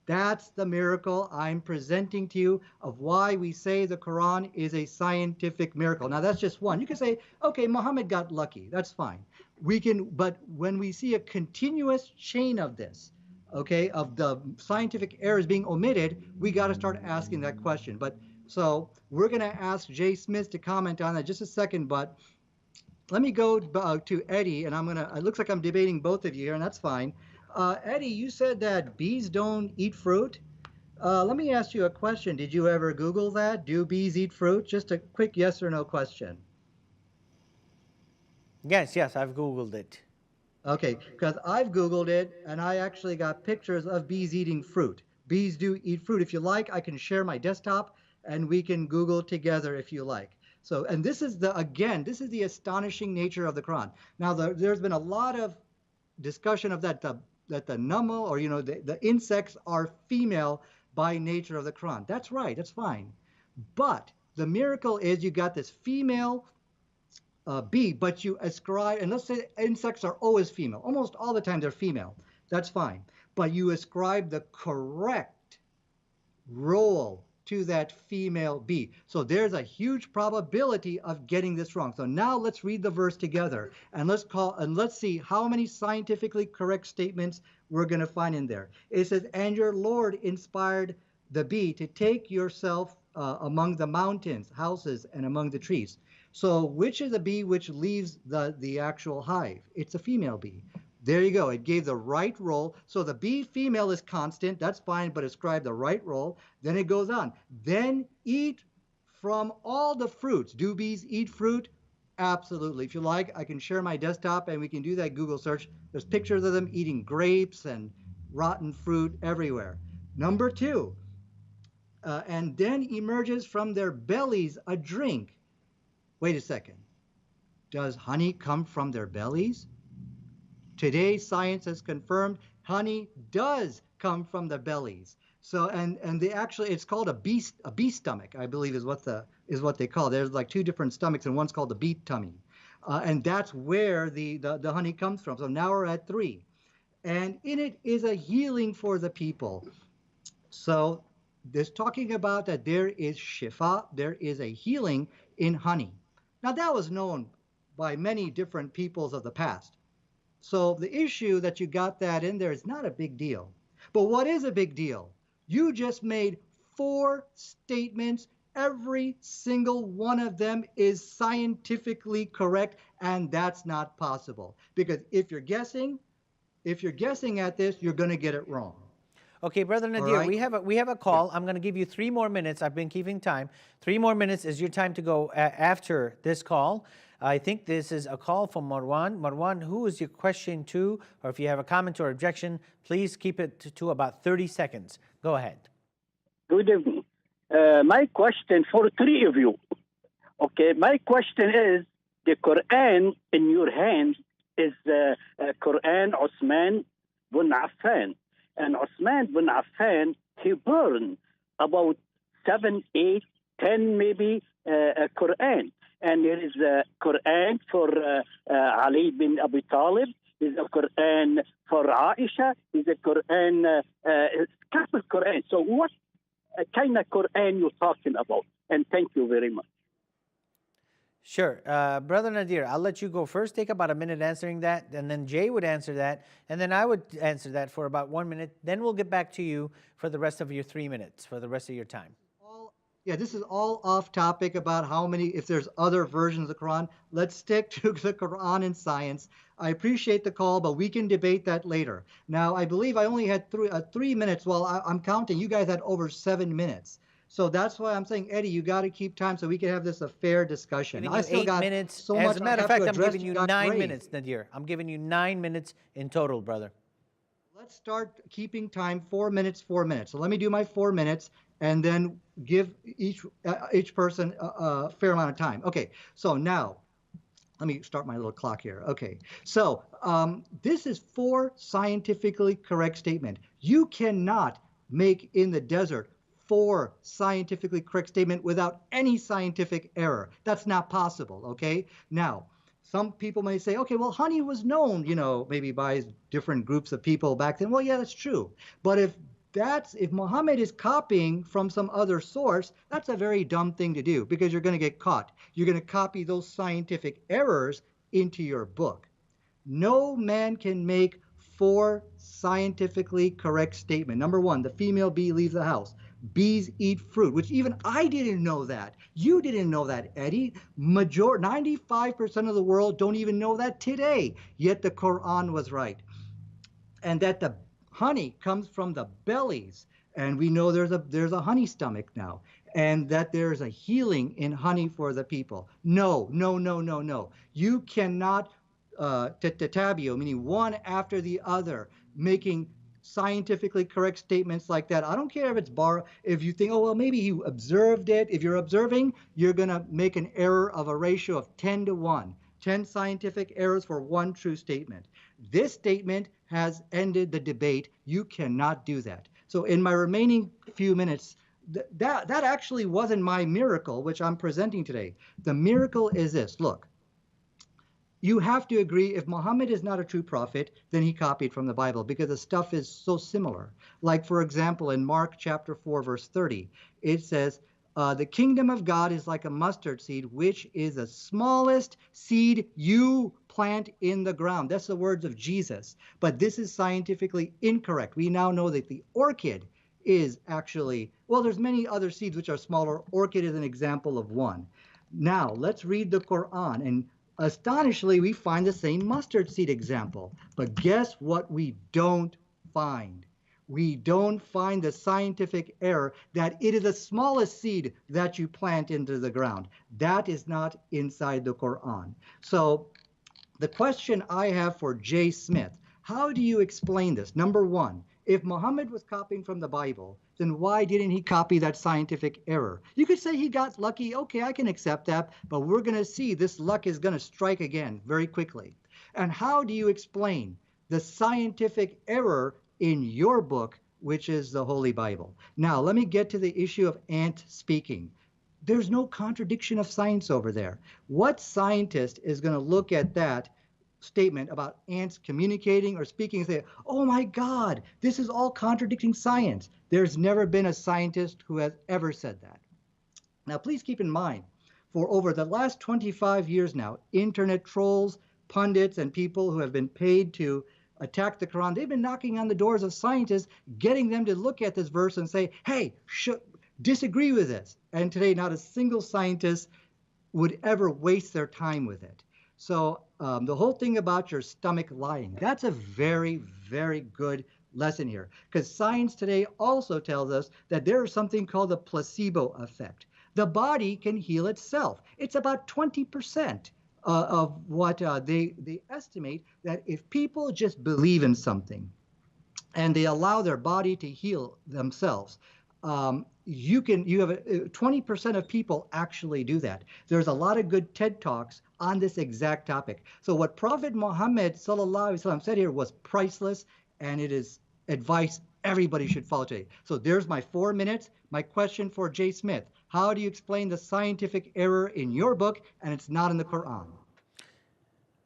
That's the miracle I'm presenting to you of why we say the Quran is a scientific miracle. Now, that's just one. You can say, okay, Muhammad got lucky. That's fine. But when we see a continuous chain of this, okay, of the scientific errors being omitted, we got to start asking that question. So we're going to ask Jay Smith to comment on that just a second, but let me go to Eddie, and it looks like I'm debating both of you here, and that's fine. Eddie, you said that bees don't eat fruit. Let me ask you a question. Did you ever Google that? Do bees eat fruit? Just a quick yes or no question. Yes, I've Googled it. Okay, because I've Googled it, and I actually got pictures of bees eating fruit. Bees do eat fruit. If you like, I can share my desktop, and we can Google together if you like. So, and this is the astonishing nature of the Quran. Now, there's been a lot of discussion of that the namal, or the insects are female by nature of the Quran. That's right, that's fine. But the miracle is you got this female bee, but you ascribe, and let's say insects are always female. Almost all the time they're female. That's fine. but you ascribe the correct role to that female bee. So there's a huge probability of getting this wrong. So now let's read the verse together and let's see how many scientifically correct statements we're going to find in there. It says, and your Lord inspired the bee to take yourself among the mountains, houses, and among the trees. So which is the bee which leaves the actual hive? It's a female bee. There you go. It gave the right role. So the bee female is constant. That's fine, but ascribe the right role. Then it goes on. Then eat from all the fruits. Do bees eat fruit? Absolutely. If you like, I can share my desktop and we can do that Google search. There's pictures of them eating grapes and rotten fruit everywhere. Number 2, and then emerges from their bellies a drink. Wait a second. Does honey come from their bellies? Today, science has confirmed honey does come from the bellies. So, and they actually, it's called a bee stomach, I believe is what they call it. There's like 2 different stomachs, and one's called the bee tummy, and that's where the honey comes from. So now we're at 3, and in it is a healing for the people. So this talking about that there is shifa, there is a healing in honey. Now that was known by many different peoples of the past. So the issue that you got that in there is not a big deal. But what is a big deal? You just made 4 statements. Every single one of them is scientifically correct, and that's not possible. Because if you're guessing at this, you're going to get it wrong. Okay, Brother Nadir, right. we have a call. I'm going to give you 3 more minutes. I've been keeping time. 3 more minutes is your time to go after this call. I think this is a call from Marwan. Marwan, who is your question to? Or if you have a comment or objection, please keep it to about 30 seconds. Go ahead. Good evening. My question for 3 of you. Okay, my question is, the Quran in your hands is Quran Osman bin Affan. And Osman bin Affan, he burned about 7, 8, 10 maybe Quran. And there is a Quran for Ali bin Abi Talib. There's a Quran for Aisha. There's a Quran, couple Quran. So what kind of Quran you're talking about? And thank you very much. Sure. Brother Nadir, I'll let you go first. Take about a minute answering that, and then Jay would answer that, and then I would answer that for about 1 minute. Then we'll get back to you for the rest of your 3 minutes, for the rest of your time. Yeah, this is all off topic about how many, if there's other versions of the Quran. Let's stick to the Quran and science. I appreciate the call, but we can debate that later. Now, I believe I only had 3 minutes. Well, I'm counting. You guys had over 7 minutes. So that's why I'm saying, Eddie, you got to keep time so we can have this a fair discussion. I still got 8 minutes. So as a matter of fact, I'm giving you 9 minutes, Nadir. I'm giving you 9 minutes in total, brother. Let's start keeping time, 4 minutes, 4 minutes. So let me do my 4 minutes and then give each person a fair amount of time. Okay, so now, let me start my little clock here. Okay, so this is 4 scientifically correct statements. You cannot make in the desert 4 scientifically correct statements without any scientific error. That's not possible, okay? Now, some people may say, okay, well, honey was known, maybe by different groups of people back then. Well, yeah, that's true. But if Muhammad is copying from some other source, that's a very dumb thing to do because you're going to get caught. You're going to copy those scientific errors into your book. No man can make 4 scientifically correct statements. Number 1, the female bee leaves the house. Bees eat fruit, which even I didn't know that. You didn't know that, Eddie. 95% of the world don't even know that today. Yet the Quran was right. And that the honey comes from the bellies, and we know there's a honey stomach now, and that there's a healing in honey for the people. No. You cannot tetabio, meaning one after the other, making scientifically correct statements like that. I don't care if it's if you think, oh, well, maybe he observed it. If you're observing, you're going to make an error of a ratio of 10 to 1. 10 scientific errors for 1 true statement. This statement has ended the debate. You cannot do that. So in my remaining few minutes, that actually wasn't my miracle, which I'm presenting today. The miracle is this. Look, you have to agree if Muhammad is not a true prophet, then he copied from the Bible because the stuff is so similar. Like, for example, in Mark chapter 4, verse 30, it says, the kingdom of God is like a mustard seed, which is the smallest seed you plant in the ground. That's the words of Jesus. But this is scientifically incorrect. We now know that the orchid is actually, well, there's many other seeds which are smaller. Orchid is an example of one. Now, let's read the Quran. And astonishingly, we find the same mustard seed example. But guess what we don't find? We don't find the scientific error that it is the smallest seed that you plant into the ground. That is not inside the Quran. So the question I have for Jay Smith, how do you explain this? Number one, if Muhammad was copying from the Bible, then why didn't he copy that scientific error? You could say he got lucky. Okay, I can accept that, but we're going to see this luck is going to strike again very quickly. And how do you explain the scientific error in your book, which is the Holy Bible? Now, let me get to the issue of ant speaking. There's no contradiction of science over there. What scientist is going to look at that statement about ants communicating or speaking and say, oh my God, this is all contradicting science? There's never been a scientist who has ever said that. Now, please keep in mind, for over the last 25 years now, internet trolls, pundits, and people who have been paid to attack the Quran, they've been knocking on the doors of scientists, getting them to look at this verse and say, hey, disagree with this. And today, not a single scientist would ever waste their time with it. So the whole thing about your stomach lying, that's a very, very good lesson here. Because science today also tells us that there is something called the placebo effect. The body can heal itself. It's about 20% of what they estimate that if people just believe in something and they allow their body to heal themselves, you have 20% of people actually do that. There's a lot of good TED Talks on this exact topic. So what Prophet Muhammad sallallahu alaihi wasallam said here was priceless, and it is advice everybody should follow today. So there's my 4 minutes. My question for Jay Smith: how do you explain the scientific error in your book and it's not in the Quran?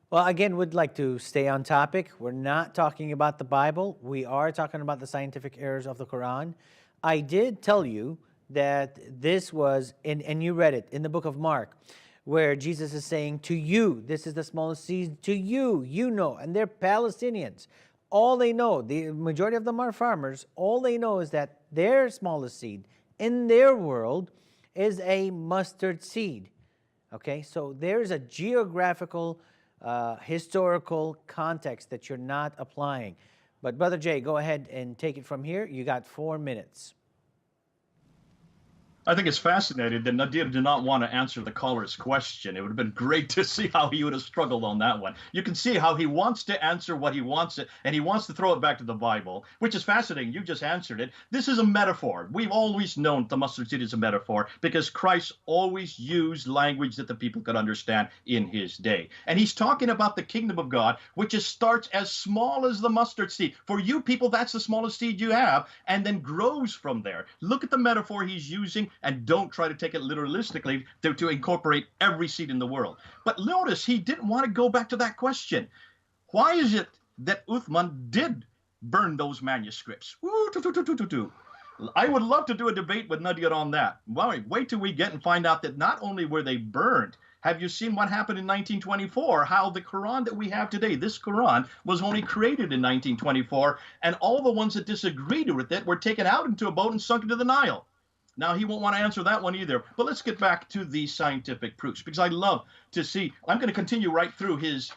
Well, again, would like to stay on topic. We're not talking about the Bible. We are talking about the scientific errors of the Quran. I did tell you that this was, and you read it in the book of Mark, where Jesus is saying, to you, this is the smallest seed, to you, you know, and they're Palestinians. All they know, the majority of them are farmers, all they know is that their smallest seed in their world is a mustard seed. Okay, so there's a geographical, historical context that you're not applying. But Brother Jay, go ahead and take it from here. You got 4 minutes. I think it's fascinating that Nadir did not want to answer the caller's question. It would have been great to see how he would have struggled on that one. You can see how he wants to answer what he wants, and he wants to throw it back to the Bible, which is fascinating. You just answered it. This is a metaphor. We've always known the mustard seed is a metaphor because Christ always used language that the people could understand in his day. And he's talking about the kingdom of God, which starts as small as the mustard seed. For you people, that's the smallest seed you have, and then grows from there. Look at the metaphor he's using, and don't try to take it literalistically to incorporate every seed in the world. But notice he didn't want to go back to that question. Why is it that Uthman did burn those manuscripts? I would love to do a debate with Nadir on that. Well, wait till we get and find out that not only were they burned, have you seen what happened in 1924? How the Quran that we have today, this Quran, was only created in 1924, and all the ones that disagreed with it were taken out into a boat and sunk into the Nile. Now, he won't want to answer that one either. But let's get back to the scientific proofs, because I love to see. I'm going to continue right through his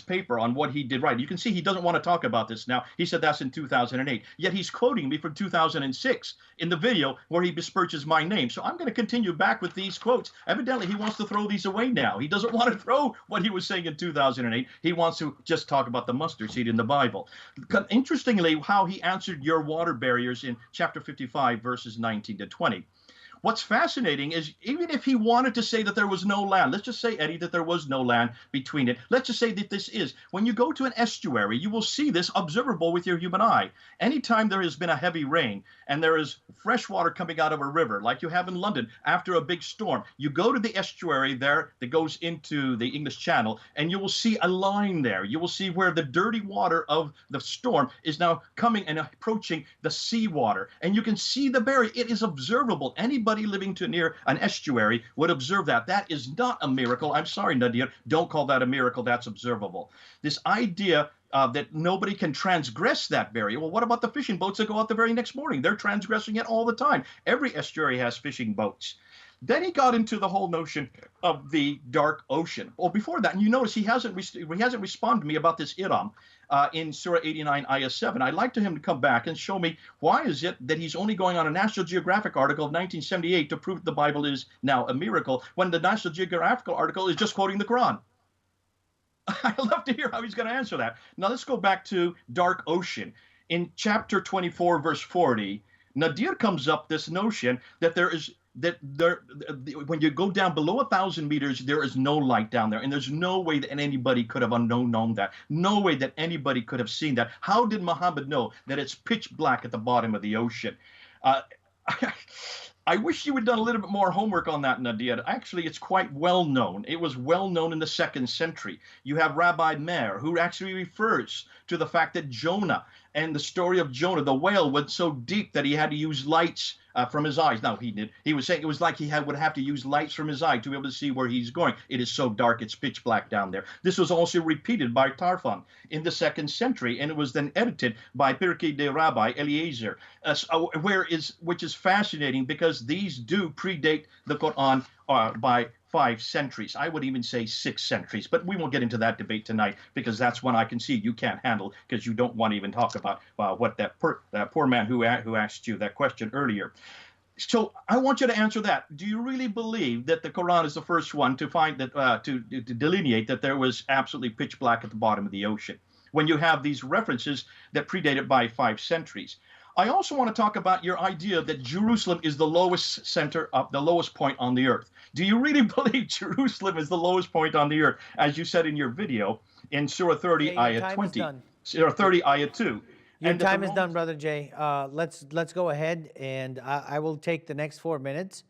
paper on what he did right. You can see he doesn't want to talk about this now. He said that's in 2008. Yet he's quoting me from 2006 in the video where he besmirches my name. So I'm going to continue back with these quotes. Evidently, he wants to throw these away now. He doesn't want to throw what he was saying in 2008. He wants to just talk about the mustard seed in the Bible. Interestingly, how he answered your water barriers in chapter 55, verses 19 to 20. what's fascinating is even if he wanted to say that there was no land, let's just say, Eddie, that there was no land between it. Let's just say that this is, when you go to an estuary, you will see this observable with your human eye. Anytime there has been a heavy rain and there is fresh water coming out of a river, like you have in London after a big storm, you go to the estuary there that goes into the English Channel, and you will see a line there. You will see where the dirty water of the storm is now coming and approaching the seawater, and you can see the berry. It is observable. Anybody living too near an estuary would observe that. That is not a miracle. I'm sorry, Nadir, don't call that a miracle. That's observable. This idea that nobody can transgress that barrier. Well, what about the fishing boats that go out the very next morning? They're transgressing it all the time. Every estuary has fishing boats. Then he got into the whole notion of the dark ocean. Well, before that, and you notice he hasn't responded to me about this Iram in Surah 89, Ayah 7. I'd like him to come back and show me why is it that he's only going on a National Geographic article of 1978 to prove the Bible is now a miracle, when the National Geographic article is just quoting the Quran. I'd love to hear how he's going to answer that. Now let's go back to dark ocean. In chapter 24, verse 40, Nadir comes up this notion that when you go down below 1,000 meters, there is no light down there, and there's no way that anybody could have known that. No way that anybody could have seen that. How did Muhammad know that it's pitch black at the bottom of the ocean? I wish you had done a little bit more homework on that, Nadir. Actually, it's quite well known. It was well known in the 2nd century. You have Rabbi Meir, who actually refers to the fact that Jonah and the story of Jonah, the whale, went so deep that he had to use lights from his eyes. Now, he was saying it was like he would have to use lights from his eye to be able to see where he's going. It is so dark, it's pitch black down there. This was also repeated by Tarfon in the 2nd century, and it was then edited by Pirkei de Rabbi Eliezer, which is fascinating because these do predate the Quran by 5 centuries. I would even say 6 centuries, but we won't get into that debate tonight because that's one I can see you can't handle because you don't want to even talk about what that poor man who asked you that question earlier. So I want you to answer that. Do you really believe that the Quran is the first one to find that to delineate that there was absolutely pitch black at the bottom of the ocean, when you have these references that predate it by 5 centuries? I also want to talk about your idea that Jerusalem is the lowest the lowest point on the earth. Do you really believe Jerusalem is the lowest point on the earth, as you said in your video in Surah 30, Ayah 20, Surah 30, Ayah 2? Your time is done, Brother Jay. Let's go ahead, and I will take the next 4 minutes,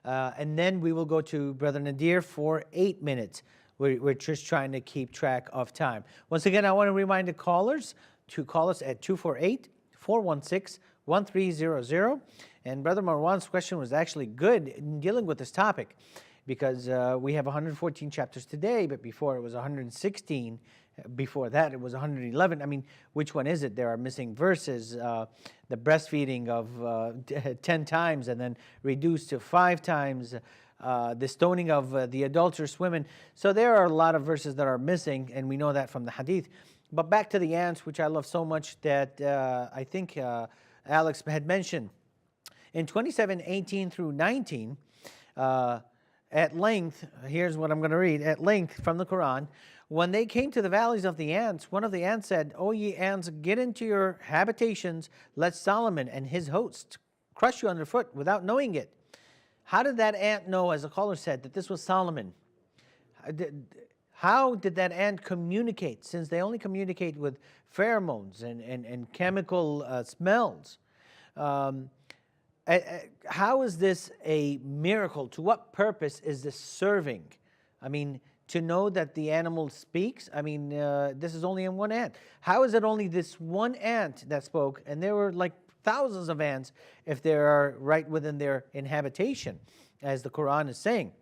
and then we will go to Brother Nadir for 8 minutes. We're just trying to keep track of time. Once again, I want to remind the callers to call us at 248-416-1300. And Brother Marwan's question was actually good in dealing with this topic, because we have 114 chapters today, but before it was 116. Before that, it was 111. I mean, which one is it? There are missing verses. The breastfeeding of 10 times and then reduced to 5 times. The stoning of the adulterous women. So there are a lot of verses that are missing, and we know that from the hadith. But back to the ants, which I love so much, that I think Alex had mentioned. In 27:18 through 19, at length, here's what I'm going to read, at length from the Quran, when they came to the valleys of the ants, one of the ants said, "O ye ants, get into your habitations, let Solomon and his hosts crush you underfoot without knowing it." How did that ant know, as the caller said, that this was Solomon? How did that ant communicate, since they only communicate with pheromones and chemical smells? How is this a miracle? To what purpose is this serving? I mean, to know that the animal speaks? I mean, this is only in one ant. How is it only this one ant that spoke, and there were like thousands of ants if they are right within their inhabitation, as the Quran is saying?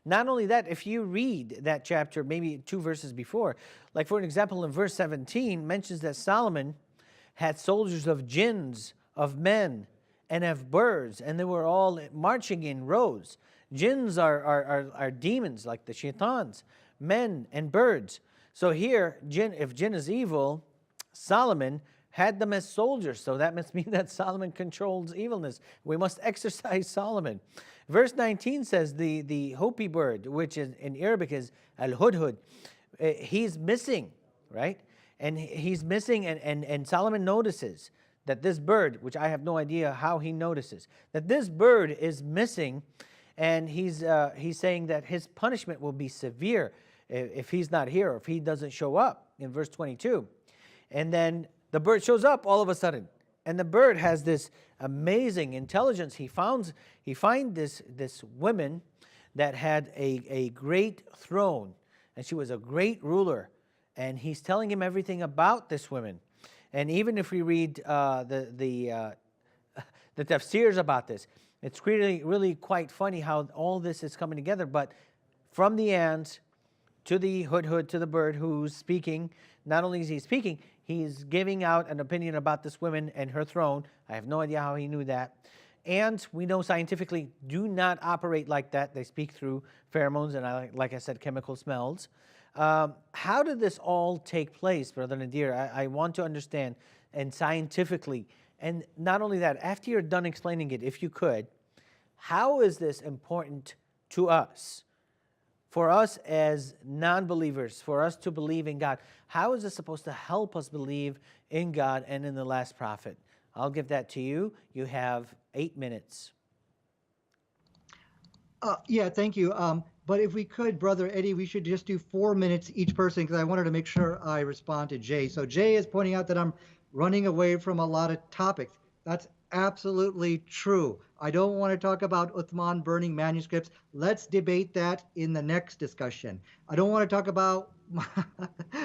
Not only that, if you read that chapter, maybe 2 verses before, like for an example, in verse 17, mentions that Solomon had soldiers of jinns, of men, and of birds, and they were all marching in rows. Jinns are demons, like the shaitans, men and birds. So here, if jinn is evil, Solomon had them as soldiers. So that must mean that Solomon controls evilness. We must exercise Solomon. Verse 19 says the Hopi bird, which in Arabic is al-hudhud, he's missing, right? And he's missing, and Solomon notices that this bird, which I have no idea how he notices, that this bird is missing, and he's saying that his punishment will be severe if he's not here, or if he doesn't show up in verse 22. And then the bird shows up all of a sudden, and the bird has this amazing intelligence. He finds this woman that had a great throne, and she was a great ruler, and he's telling him everything about this woman. And even if we read the tafsirs about this, it's really quite funny how all this is coming together. But from the ant to the hudhud, to the bird who's speaking, not only is he speaking, he's giving out an opinion about this woman and her throne. I have no idea how he knew that. And we know scientifically do not operate like that. They speak through pheromones and, like I said, chemical smells. How did this all take place, Brother Nadir? I want to understand, and scientifically. And not only that, after you're done explaining it, if you could, how is this important to us? For us as non-believers, for us to believe in God, how is this supposed to help us believe in God and in the last prophet? I'll give that to you. You have 8 minutes. Yeah, thank you. But if we could, Brother Eddie, we should just do 4 minutes each person, because I wanted to make sure I respond to Jay. So Jay is pointing out that I'm running away from a lot of topics. That's absolutely true. I don't want to talk about Uthman burning manuscripts. Let's debate that in the next discussion. I don't want to talk about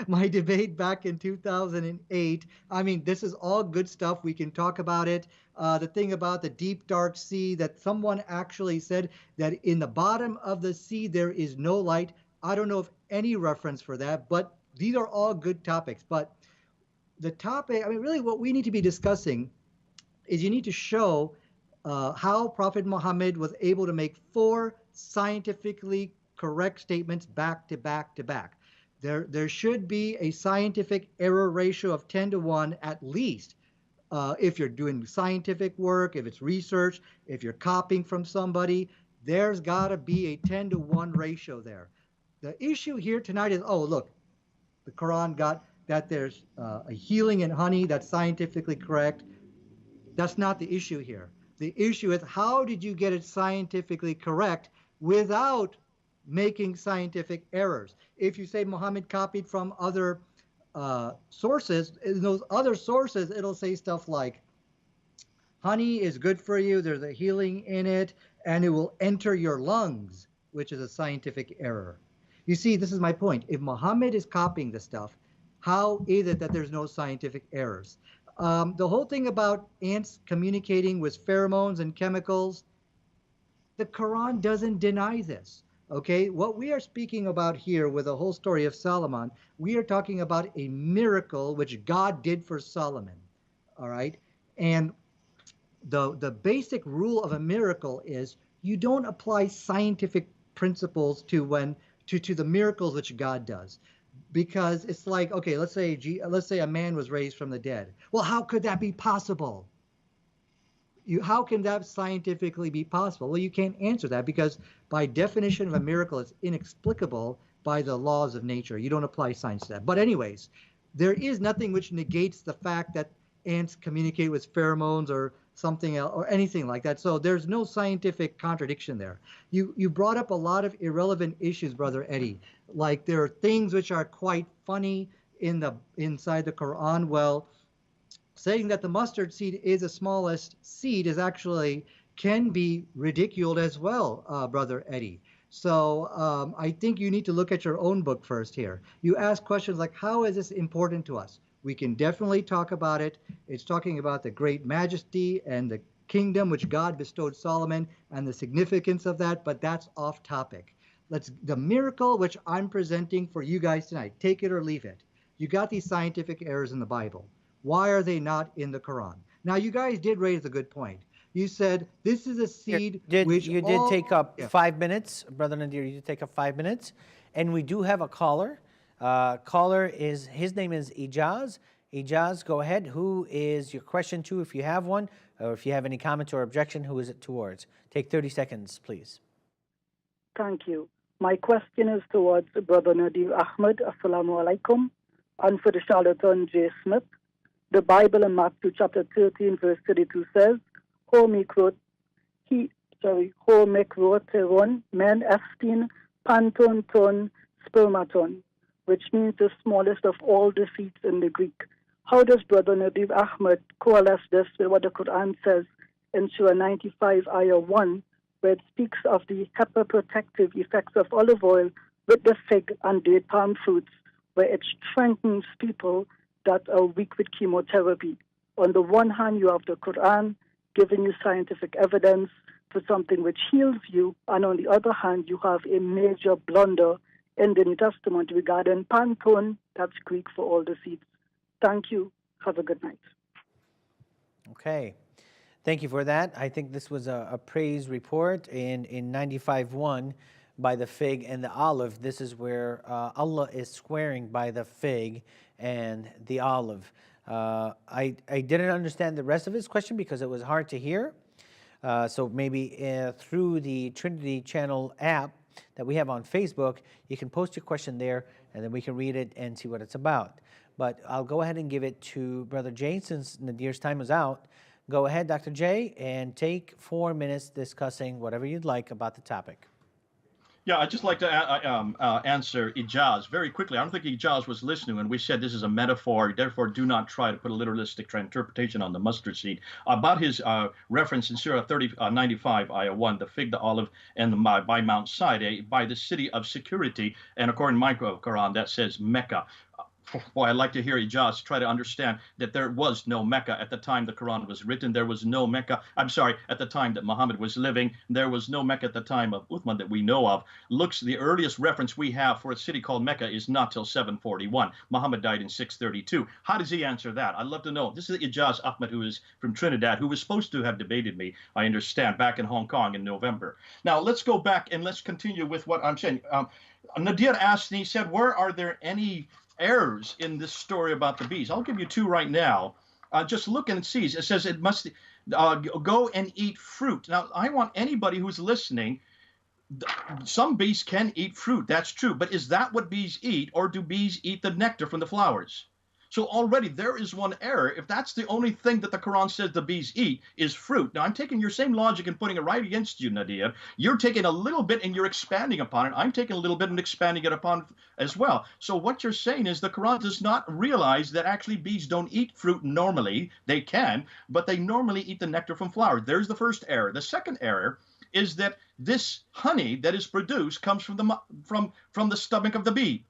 my debate back in 2008. I mean, this is all good stuff. We can talk about it. The thing about the deep, dark sea, that someone actually said that in the bottom of the sea there is no light. I don't know of any reference for that, but these are all good topics. But the topic, I mean, really what we need to be discussing is you need to show how Prophet Muhammad was able to make 4 scientifically correct statements back to back to back. There should be a scientific error ratio of 10 to 1 at least. If you're doing scientific work, if it's research, if you're copying from somebody, there's got to be a 10 to 1 ratio there. The issue here tonight is, oh, look, the Quran got that there's a healing in honey, that's scientifically correct. That's not the issue here. The issue is, how did you get it scientifically correct without making scientific errors? If you say Muhammad copied from other sources, in those other sources, it'll say stuff like, honey is good for you, there's a healing in it, and it will enter your lungs, which is a scientific error. You see, this is my point. If Muhammad is copying this stuff, how is it that there's no scientific errors? The whole thing about ants communicating with pheromones and chemicals, the Quran doesn't deny this. Okay, what we are speaking about here with the whole story of Solomon, we are talking about a miracle which God did for Solomon. All right, and the basic rule of a miracle is you don't apply scientific principles to the miracles which God does. Because it's like, okay, let's say a man was raised from the dead. Well, how could that be possible? How can that scientifically be possible? Well, you can't answer that, because by definition of a miracle, it's inexplicable by the laws of nature. You don't apply science to that. But anyways, there is nothing which negates the fact that ants communicate with pheromones or something else or anything like that. So there's no scientific contradiction there. You brought up a lot of irrelevant issues, Brother Eddie. Like there are things which are quite funny inside the Quran. Well, saying that the mustard seed is the smallest seed is actually can be ridiculed as well, Brother Eddie. So I think you need to look at your own book first here. You ask questions like, how is this important to us? We can definitely talk about it. It's talking about the great majesty and the kingdom which God bestowed Solomon and the significance of that, but that's off topic. The miracle which I'm presenting for you guys tonight, take it or leave it. You got these scientific errors in the Bible. Why are they not in the Quran? Now, you guys did raise a good point. You said this is a seed which you did take up 5 minutes, Brother Nadir. You did take up 5 minutes, and we do have a caller. His name is Ijaz. Ijaz, go ahead. Who is your question to, if you have one, or if you have any comment or objection, who is it towards? Take 30 seconds, please. Thank you. My question is towards Brother Nadir Ahmed. Assalamu alaikum. And for the charlatan J. Smith. The Bible in Matthew chapter 13, verse 32 says, Homikroteron men estin panton ton spermaton, which means the smallest of all defeats in the Greek. How does Brother Nadir Ahmed coalesce this with what the Quran says in Surah 95, Ayah 1, where it speaks of the hepatoprotective effects of olive oil with the fig and date palm fruits, where it strengthens people that are weak with chemotherapy? On the one hand, you have the Quran giving you scientific evidence for something which heals you, and on the other hand, you have a major blunder in the New Testament regarding Panton, that's Greek for all the seeds. Thank you. Have a good night. Okay. Thank you for that. I think this was a praise report in 95:1 by the fig and the olive. This is where Allah is swearing by the fig and the olive. I didn't understand the rest of his question because it was hard to hear. So maybe through the Trinity Channel app that we have on Facebook, you can post your question there, and then we can read it and see what it's about. But I'll go ahead and give it to Brother Jay since Nadir's time is out. Go ahead, Dr. Jay, and take 4 minutes discussing whatever you'd like about the topic. Yeah, I'd just like to answer Ijaz very quickly. I don't think Ijaz was listening when we said this is a metaphor, therefore do not try to put a literalistic interpretation on the mustard seed. About his reference in Surah 95, Ayah 1, the fig, the olive, and by Mount Sinai, by the city of security, and according to my Quran, that says Mecca. Boy, I'd like to hear Ijaz try to understand that there was no Mecca at the time the Quran was written. There was no Mecca, at the time that Muhammad was living. There was no Mecca at the time of Uthman that we know of. The earliest reference we have for a city called Mecca is not till 741. Muhammad died in 632. How does he answer that? I'd love to know. This is Ijaz Ahmed, who is from Trinidad, who was supposed to have debated me, I understand, back in Hong Kong in November. Now, let's go back and let's continue with what I'm saying. Nadir asked, and he said, where are there any errors in this story about the bees? I'll give you two right now. Just look and see. It says it must go and eat fruit. Now, I want anybody who's listening, some bees can eat fruit. That's true. But is that what bees eat, or do bees eat the nectar from the flowers? So already there is one error. If that's the only thing that the Quran says the bees eat is fruit. Now I'm taking your same logic and putting it right against you, Nadir. You're taking a little bit and you're expanding upon it. I'm taking a little bit and expanding it upon as well. So what you're saying is the Quran does not realize that actually bees don't eat fruit normally. They can, but they normally eat the nectar from flowers. There's the first error. The second error is that this honey that is produced comes from the stomach of the bee.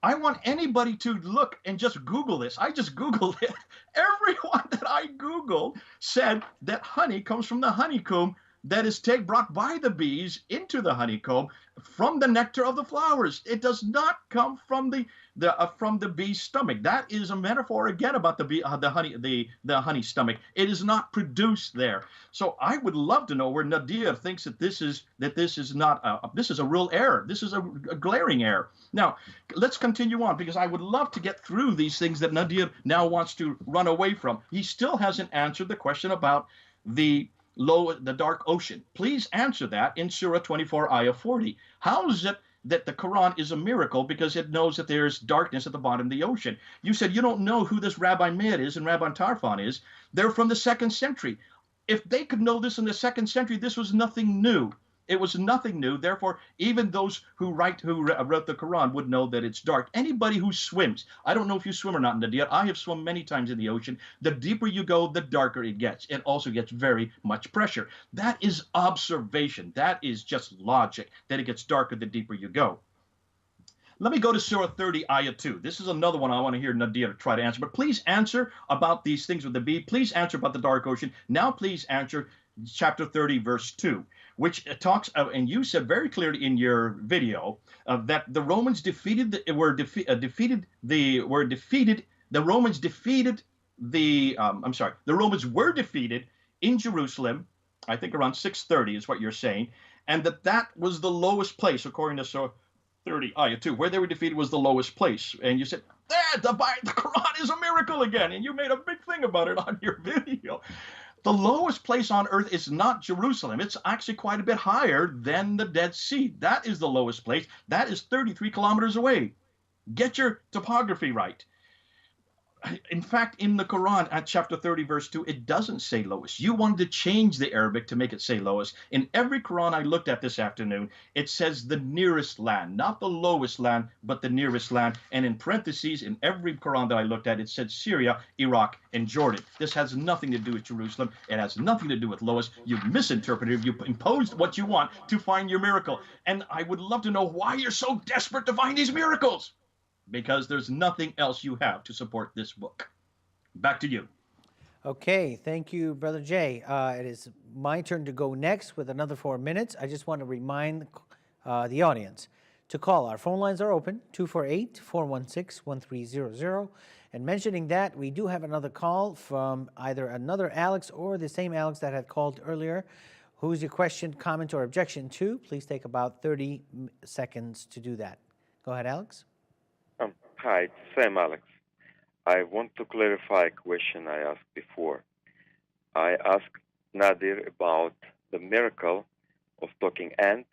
I want anybody to look and just Google this. I just Googled it. Everyone that I Googled said that honey comes from the honeycomb that is brought by the bees into the honeycomb from the nectar of the flowers. It does not come from the bee's stomach. That is a metaphor again about the honey stomach. It is not produced there. So I would love to know where Nadir thinks that this is a real error. This is a glaring error. Now let's continue on, because I would love to get through these things that Nadir now wants to run away from. He still hasn't answered the question about the dark ocean. Please answer that in Surah 24, Ayah 40. How is it that the Quran is a miracle because it knows that there's darkness at the bottom of the ocean? You said you don't know who this Rabbi Meir is and Rabbi Tarfon is. They're from the 2nd century. If they could know this in the 2nd century, this was nothing new. It was nothing new. Therefore, even those who wrote the Quran would know that it's dark. Anybody who swims, I don't know if you swim or not, Nadir. I have swum many times in the ocean. The deeper you go, the darker it gets. It also gets very much pressure. That is observation. That is just logic, that it gets darker the deeper you go. Let me go to Surah 30, Ayah 2. This is another one I want to hear Nadir try to answer. But please answer about these things with the bee. Please answer about the dark ocean. Now please answer chapter 30, verse 2. Which talks, and you said very clearly in your video that the Romans the Romans were defeated in Jerusalem, I think around 630 is what you're saying, and that was the lowest place, according to Surah 30, Ayah 2, where they were defeated was the lowest place. And you said, the Quran is a miracle again, and you made a big thing about it on your video. The lowest place on earth is not Jerusalem. It's actually quite a bit higher than the Dead Sea. That is the lowest place. That is 33 kilometers away. Get your topography right. In fact, in the Quran at chapter 30, verse 2, it doesn't say lowest. You wanted to change the Arabic to make it say lowest. In every Quran I looked at this afternoon, it says the nearest land, not the lowest land, but the nearest land. And in parentheses, in every Quran that I looked at, it said Syria, Iraq, and Jordan. This has nothing to do with Jerusalem. It has nothing to do with lowest. You misinterpreted, you imposed what you want to find your miracle. And I would love to know why you're so desperate to find these miracles. Because there's nothing else you have to support this book. Back to you. Okay, thank you, Brother Jay. It is my turn to go next with another 4 minutes. I just want to remind the audience to call. Our phone lines are open, 248-416-1300. And mentioning that, we do have another call from either another Alex or the same Alex that had called earlier. Who's your question, comment, or objection to? Please take about 30 seconds to do that. Go ahead, Alex. Hi, it's Sam, Alex. I want to clarify a question I asked before. I asked Nadir about the miracle of talking ant,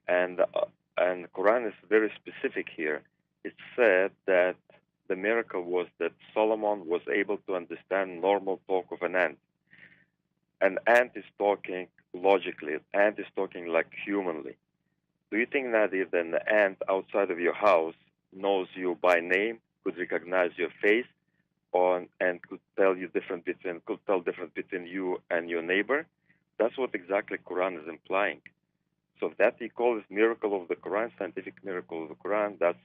and Quran is very specific here. It said that the miracle was that Solomon was able to understand normal talk of an ant. An ant is talking logically. An ant is talking like humanly. Do you think, Nadir, that an ant outside of your house knows you by name, could recognize your face, and could tell difference between you and your neighbor? That's what exactly Quran is implying. So that he calls miracle of the Quran, scientific miracle of the Quran, that's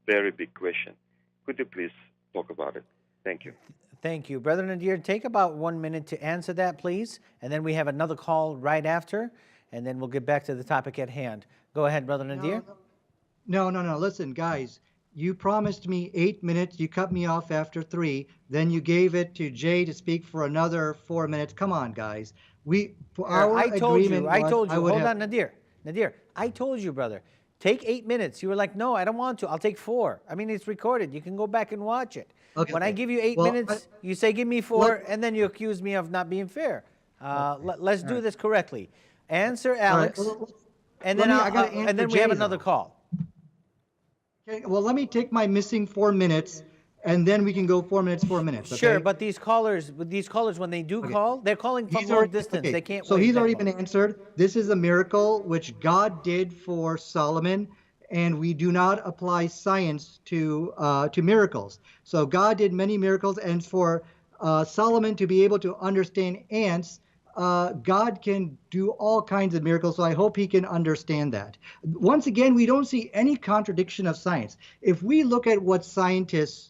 very big question. Could you please talk about it? Thank you. Thank you. Brother Nadir, take about 1 minute to answer that, please. And then we have another call right after, and then we'll get back to the topic at hand. Go ahead, Brother Nadir. No. Listen, guys, you promised me 8 minutes. You cut me off after 3. Then you gave it to Jay to speak for another 4 minutes. Come on, guys. I told you. Hold on, Nadir. I told you, brother. Take 8 minutes. You were like, no, I don't want to. I'll take 4. I mean, it's recorded. You can go back and watch it. Okay, when I give you 8 minutes, you say, give me 4, and then you accuse me of not being fair. Let's do this correctly. Answer Alex, and then we have another call. Okay, well, let me take my missing 4 minutes, and then we can go 4 minutes, 4 minutes. Okay? Sure, but these callers, when they do call, they're calling from long distance. They can't. So he's already been answered. This is a miracle which God did for Solomon, and we do not apply science to miracles. So God did many miracles, and for Solomon to be able to understand ants, God can do all kinds of miracles, so I hope he can understand that. Once again, we don't see any contradiction of science. If we look at what scientists,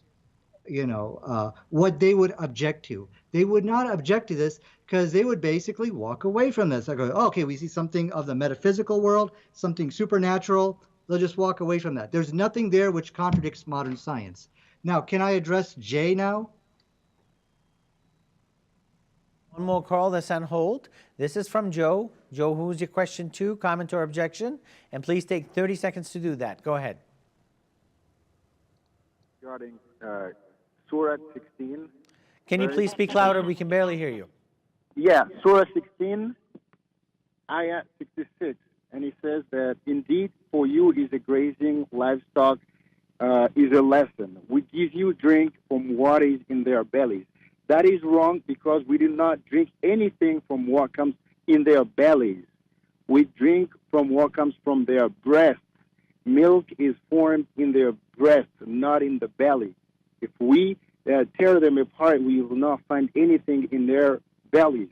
what they would object to, they would not object to this because they would basically walk away from this. I go, okay, we see something of the metaphysical world, something supernatural. They'll just walk away from that. There's nothing there which contradicts modern science. Now, can I address Jay now? One more call that's on hold. This is from Joe. Joe, who's your question to, comment, or objection? And please take 30 seconds to do that. Go ahead. Regarding Surah 16. Can you please speak louder? We can barely hear you. Yeah, Surah 16, Ayah 66. And it says that indeed for you is a grazing livestock is a lesson. We give you drink from what is in their bellies. That is wrong because we do not drink anything from what comes in their bellies. We drink from what comes from their breasts. Milk is formed in their breasts, not in the belly. If we tear them apart, we will not find anything in their bellies.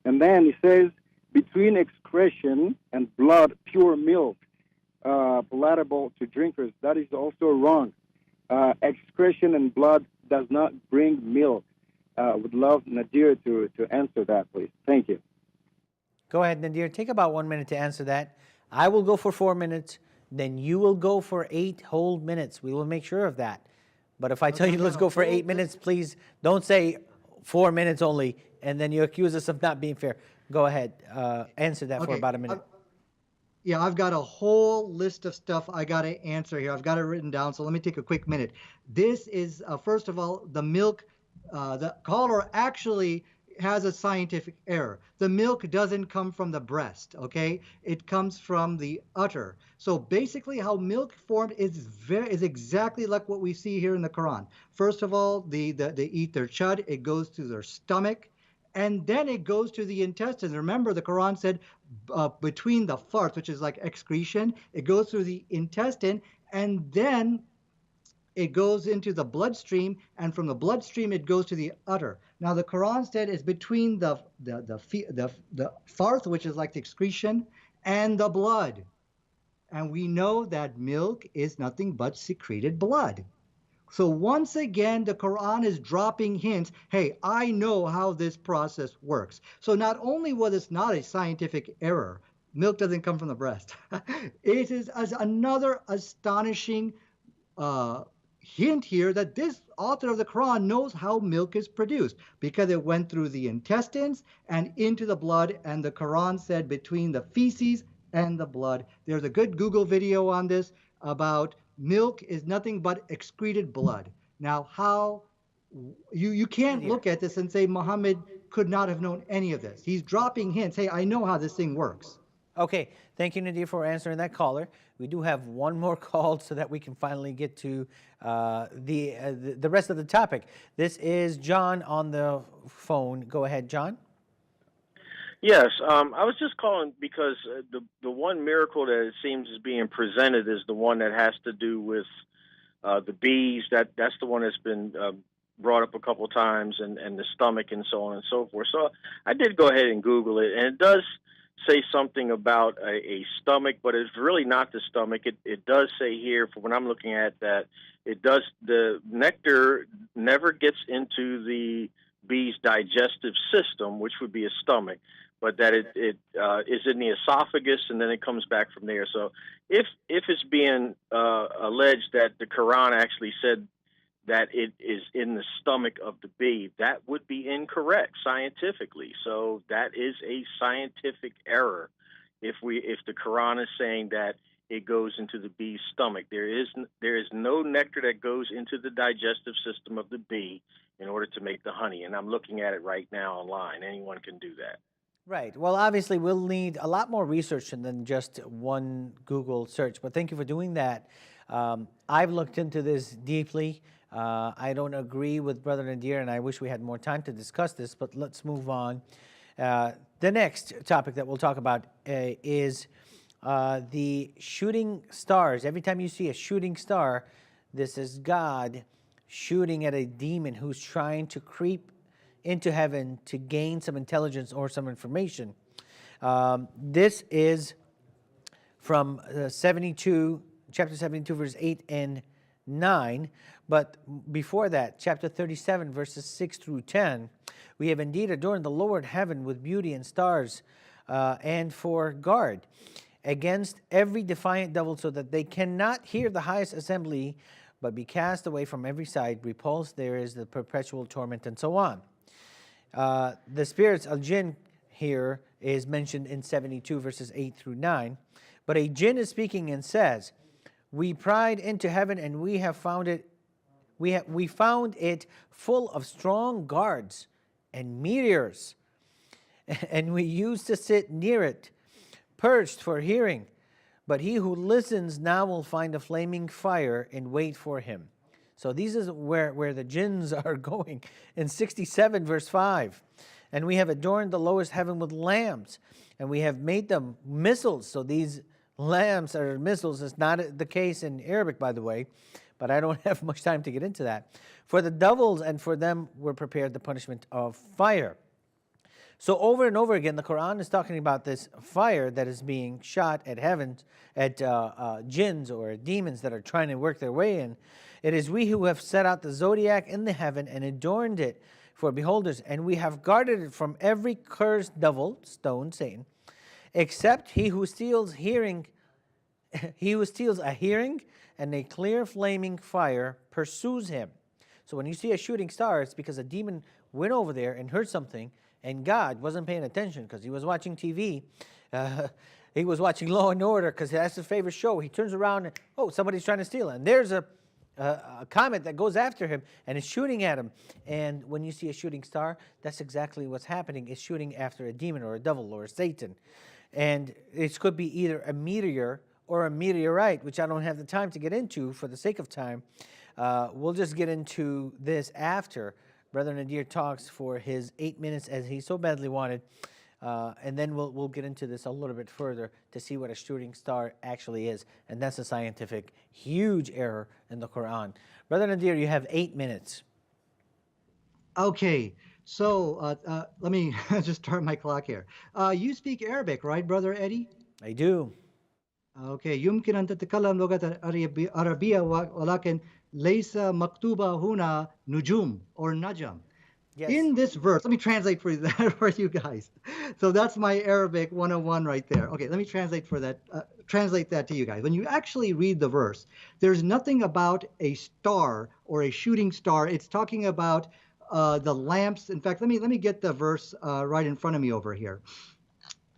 And then it says, between excretion and blood, pure milk, palatable to drinkers. That is also wrong. Excretion and blood does not bring milk. Would love Nadir to answer that, please. Thank you. Go ahead, Nadir. Take about 1 minute to answer that. I will go for 4 minutes. Then you will go for 8 whole minutes. We will make sure of that. But if I tell you let's go for 8 minutes, please don't say 4 minutes only, and then you accuse us of not being fair. Go ahead. Answer that for about a minute. Yeah, I've got a whole list of stuff I got to answer here. I've got it written down, so let me take a quick minute. This is, first of all, the milk. The caller actually has a scientific error. The milk doesn't come from the breast, okay? It comes from the udder. So basically how milk formed is exactly like what we see here in the Quran. First of all, they eat their chud, it goes to their stomach, and then it goes to the intestines. Remember, the Quran said between the farts, which is like excretion, it goes through the intestine, and then it goes into the bloodstream, and from the bloodstream it goes to the udder. Now the Quran said it's between the farth, which is like the excretion, and the blood. And we know that milk is nothing but secreted blood. So once again, the Quran is dropping hints. Hey, I know how this process works. So not only was it not a scientific error, milk doesn't come from the breast. It is as another astonishing hint here that this author of the Quran knows how milk is produced, because it went through the intestines and into the blood, and the Quran said between the feces and the blood. There's a good Google video on this about milk is nothing but excreted blood. Now, how you can't look at this and say Muhammad could not have known any of this. He's dropping hints. Hey, I know how this thing works. Okay, thank you, Nadir, for answering that caller. We do have one more call so that we can finally get to the rest of the topic. This is John on the phone. Go ahead, John. Yes, I was just calling because the one miracle that it seems is being presented is the one that has to do with the bees. That's the one that's been brought up a couple of times, and the stomach and so on and so forth. So I did go ahead and Google it, and it does say something about a stomach, but it's really not the stomach. It does say here, for when I'm looking at that, the nectar never gets into the bee's digestive system, which would be a stomach, but that it is in the esophagus, and then it comes back from there. So if it's being alleged that the Quran actually said that it is in the stomach of the bee, that would be incorrect scientifically. So that is a scientific error. If the Quran is saying that it goes into the bee's stomach, there is no nectar that goes into the digestive system of the bee in order to make the honey. And I'm looking at it right now online. Anyone can do that. Right. Well, obviously, we'll need a lot more research than just one Google search, but thank you for doing that. I've looked into this deeply. I don't agree with Brother Nadir, and I wish we had more time to discuss this, but let's move on. The next topic that we'll talk about is the shooting stars. Every time you see a shooting star, this is God shooting at a demon who's trying to creep into heaven to gain some intelligence or some information. This is from chapter 72, verse 8 and 9. But before that, chapter 37, verses 6 through 10, we have indeed adorned the lowered heaven with beauty and stars, and for guard against every defiant devil, so that they cannot hear the highest assembly, but be cast away from every side. Repulsed, there is the perpetual torment, and so on. The spirits, al-jinn, here is mentioned in 72, verses 8 through 9. But a jinn is speaking and says, "We pried into heaven, and we have found it. We found it full of strong guards and meteors, and we used to sit near it, perched for hearing. But he who listens now will find a flaming fire and wait for him." So these is where the jinns are going. In 67, verse 5, "And we have adorned the lowest heaven with lamps, and we have made them missiles." So these lamps are missiles. It's not the case in Arabic, by the way, but I don't have much time to get into that. "For the devils, and for them were prepared the punishment of fire." So over and over again, the Quran is talking about this fire that is being shot at heavens, at jinns or demons that are trying to work their way in. "It is we who have set out the zodiac in the heaven and adorned it for beholders, and we have guarded it from every cursed devil," stone, Satan, "except he who steals hearing, he who steals a hearing, and a clear flaming fire pursues him." So when you see a shooting star, it's because a demon went over there and heard something, and God wasn't paying attention because he was watching TV. He was watching Law and Order because that's his favorite show. He turns around and, oh, somebody's trying to steal it. And there's a a comet that goes after him and is shooting at him. And when you see a shooting star, that's exactly what's happening. It's shooting after a demon or a devil or a Satan. And it could be either a meteor or a meteorite, which I don't have the time to get into for the sake of time. We'll just get into this after Brother Nadir talks for his 8 minutes as he so badly wanted. And then we'll get into this a little bit further to see what a shooting star actually is. And that's a scientific, huge error in the Quran. Brother Nadir, you have 8 minutes. Okay, so let me just start my clock here. You speak Arabic, right, Brother Eddie? I do. Okay, يمكن أن تتكلم لغة عربية ولكن ليس مكتوبة هنا نجوم or najam. Yes. In this verse, let me translate for that for you guys. So that's my Arabic 101 right there. Okay, let me translate that to you guys. When you actually read the verse, there's nothing about a star or a shooting star. It's talking about the lamps. In fact, let me get the verse right in front of me over here.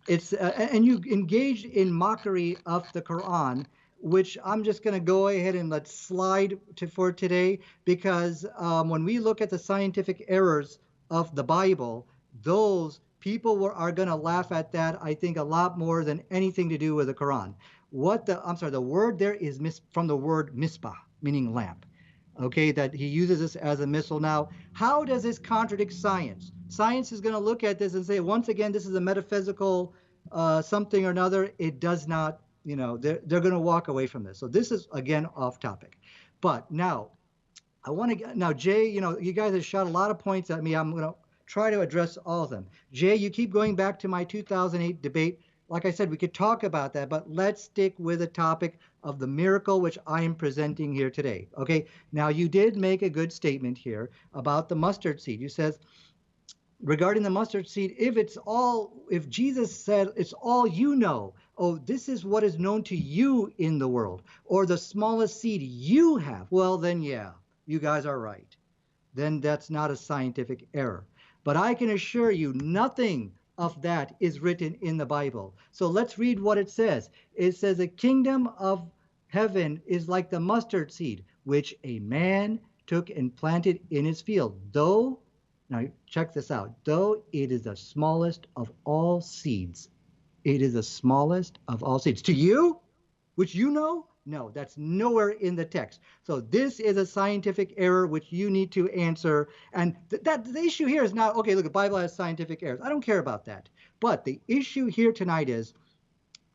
It's and you engaged in mockery of the Quran, which I'm just going to go ahead and let's slide for today, because when we look at the scientific errors of the Bible, those people are going to laugh at that, I think, a lot more than anything to do with the Quran. The word there is from the word misbah, meaning lamp. Okay, that he uses this as a missile. Now, how does this contradict science? Science is going to look at this and say, once again, this is a metaphysical something or another. It does not, they're going to walk away from this. So this is, again, off topic. But now, Jay, you guys have shot a lot of points at me. I'm going to try to address all of them. Jay, you keep going back to my 2008 debate. Like I said, we could talk about that, but let's stick with the topic of the miracle which I am presenting here today. Okay, now you did make a good statement here about the mustard seed. You says, regarding the mustard seed, if Jesus said it's all you know, oh, this is what is known to you in the world, or the smallest seed you have, well, then yeah, you guys are right. Then that's not a scientific error. But I can assure you nothing of that is written in the Bible. So let's read what it says. It says, the kingdom of heaven is like the mustard seed, which a man took and planted in his field. Now check this out, though it is the smallest of all seeds. It is the smallest of all seeds. To you, which you know? No, that's nowhere in the text. So this is a scientific error which you need to answer. And the issue here is not, okay, look, the Bible has scientific errors. I don't care about that. But the issue here tonight is,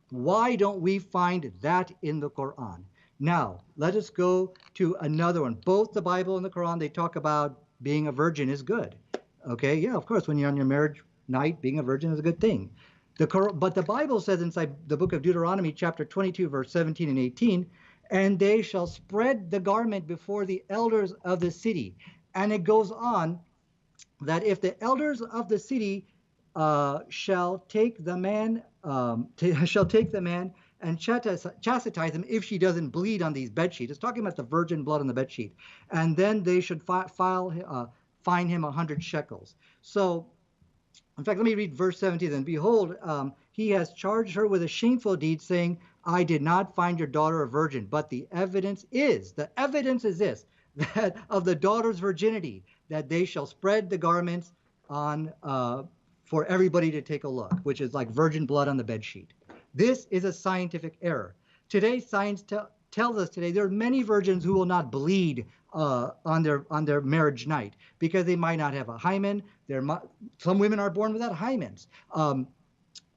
why don't we find that in the Quran? Now, let us go to another one. Both the Bible and the Quran, they talk about being a virgin is good. Okay, yeah, of course, when you're on your marriage night, being a virgin is a good thing. But the Bible says inside the book of Deuteronomy, chapter 22, verse 17 and 18, and they shall spread the garment before the elders of the city. And it goes on that if the elders of the city shall take the man and chastise him if she doesn't bleed on these bed sheets. It's talking about the virgin blood on the bed sheet. And then they should fine him 100 shekels. So, in fact, let me read verse 17. And behold, he has charged her with a shameful deed, saying, I did not find your daughter a virgin. But the evidence is this, that of the daughter's virginity, that they shall spread the garments on for everybody to take a look, which is like virgin blood on the bed sheet. This is a scientific error. Today, science tells us today there are many virgins who will not bleed on their marriage night because they might not have a hymen. Some women are born without hymens.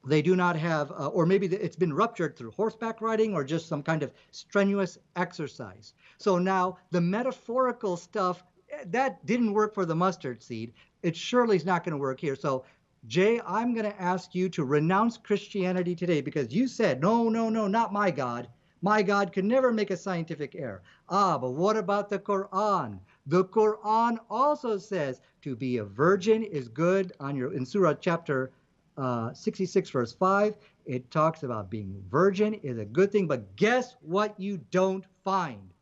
They do not have, or maybe it's been ruptured through horseback riding or just some kind of strenuous exercise. So now the metaphorical stuff, that didn't work for the mustard seed. It surely is not going to work here. So Jay, I'm going to ask you to renounce Christianity today because you said, no, not my God. My God could never make a scientific error. But what about the Quran? The Quran also says to be a virgin is good. In Surah chapter 66, verse 5, it talks about being virgin is a good thing. But guess what you don't find?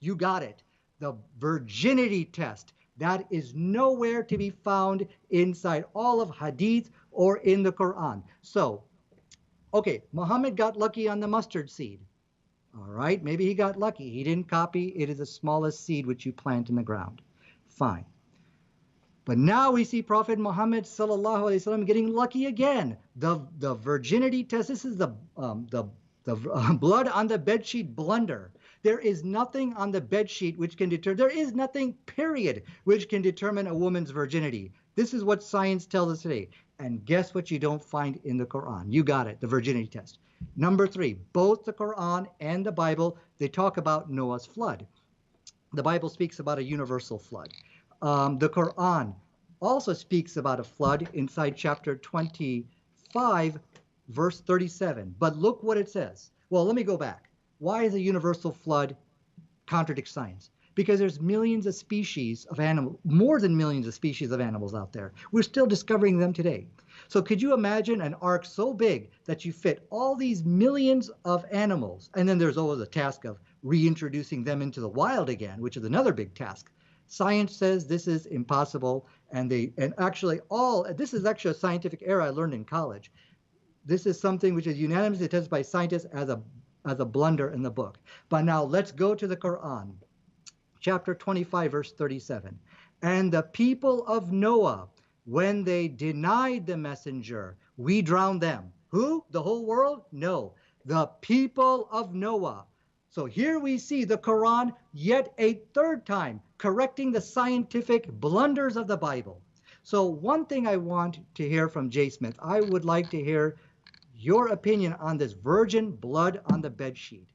You got it. The virginity test. That is nowhere to be found inside all of Hadith or in the Quran. So, okay, Muhammad got lucky on the mustard seed. All right, maybe he got lucky. He didn't copy. It is the smallest seed which you plant in the ground. Fine. But now we see Prophet Muhammad sallallahu alaihi wasallam getting lucky again. The virginity test. This is the blood on the bedsheet blunder. There is nothing on the bedsheet which can determine. There is nothing, period, which can determine a woman's virginity. This is what science tells us today. And guess what you don't find in the Quran? You got it, the virginity test. Number 3, both the Quran and the Bible, they talk about Noah's flood. The Bible speaks about a universal flood. The Quran also speaks about a flood inside chapter 25, verse 37. But look what it says. Well, let me go back. Why is a universal flood contradict science? Because there's millions of species of animals, more than millions of species of animals out there. We're still discovering them today. So could you imagine an ark so big that you fit all these millions of animals? And then there's always the task of reintroducing them into the wild again, which is another big task. Science says this is impossible, and this is actually a scientific error I learned in college. This is something which is unanimously tested by scientists as a blunder in the book. But now let's go to the Quran. Chapter 25, verse 37. And the people of Noah, when they denied the messenger, we drowned them. Who? The whole world? No. The people of Noah. So here we see the Quran yet a third time correcting the scientific blunders of the Bible. So one thing I want to hear from J. Smith, I would like to hear your opinion on this virgin blood on the bedsheet.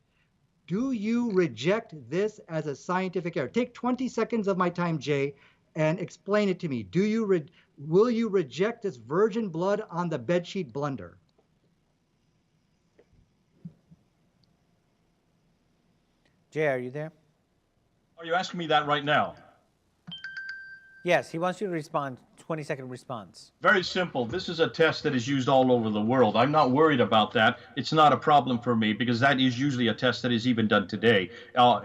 Do you reject this as a scientific error? Take 20 seconds of my time, Jay, and explain it to me. Will you reject this virgin blood on the bedsheet blunder? Jay, are you there? Are you asking me that right now? Yes, he wants you to respond, 20-second response. Very simple. This is a test that is used all over the world. I'm not worried about that. It's not a problem for me because that is usually a test that is even done today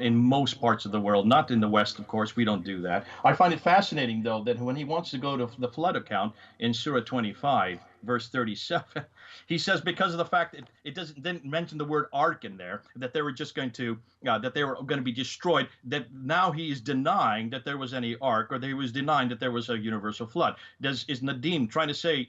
in most parts of the world. Not in the West, of course. We don't do that. I find it fascinating, though, that when he wants to go to the flood account in Surah 25, verse 37, he says because of the fact that it didn't mention the word ark in there, that they were just going to that they were going to be destroyed, that now he is denying that there was any ark, or that he was denying that there was a universal flood. Is Nadir trying to say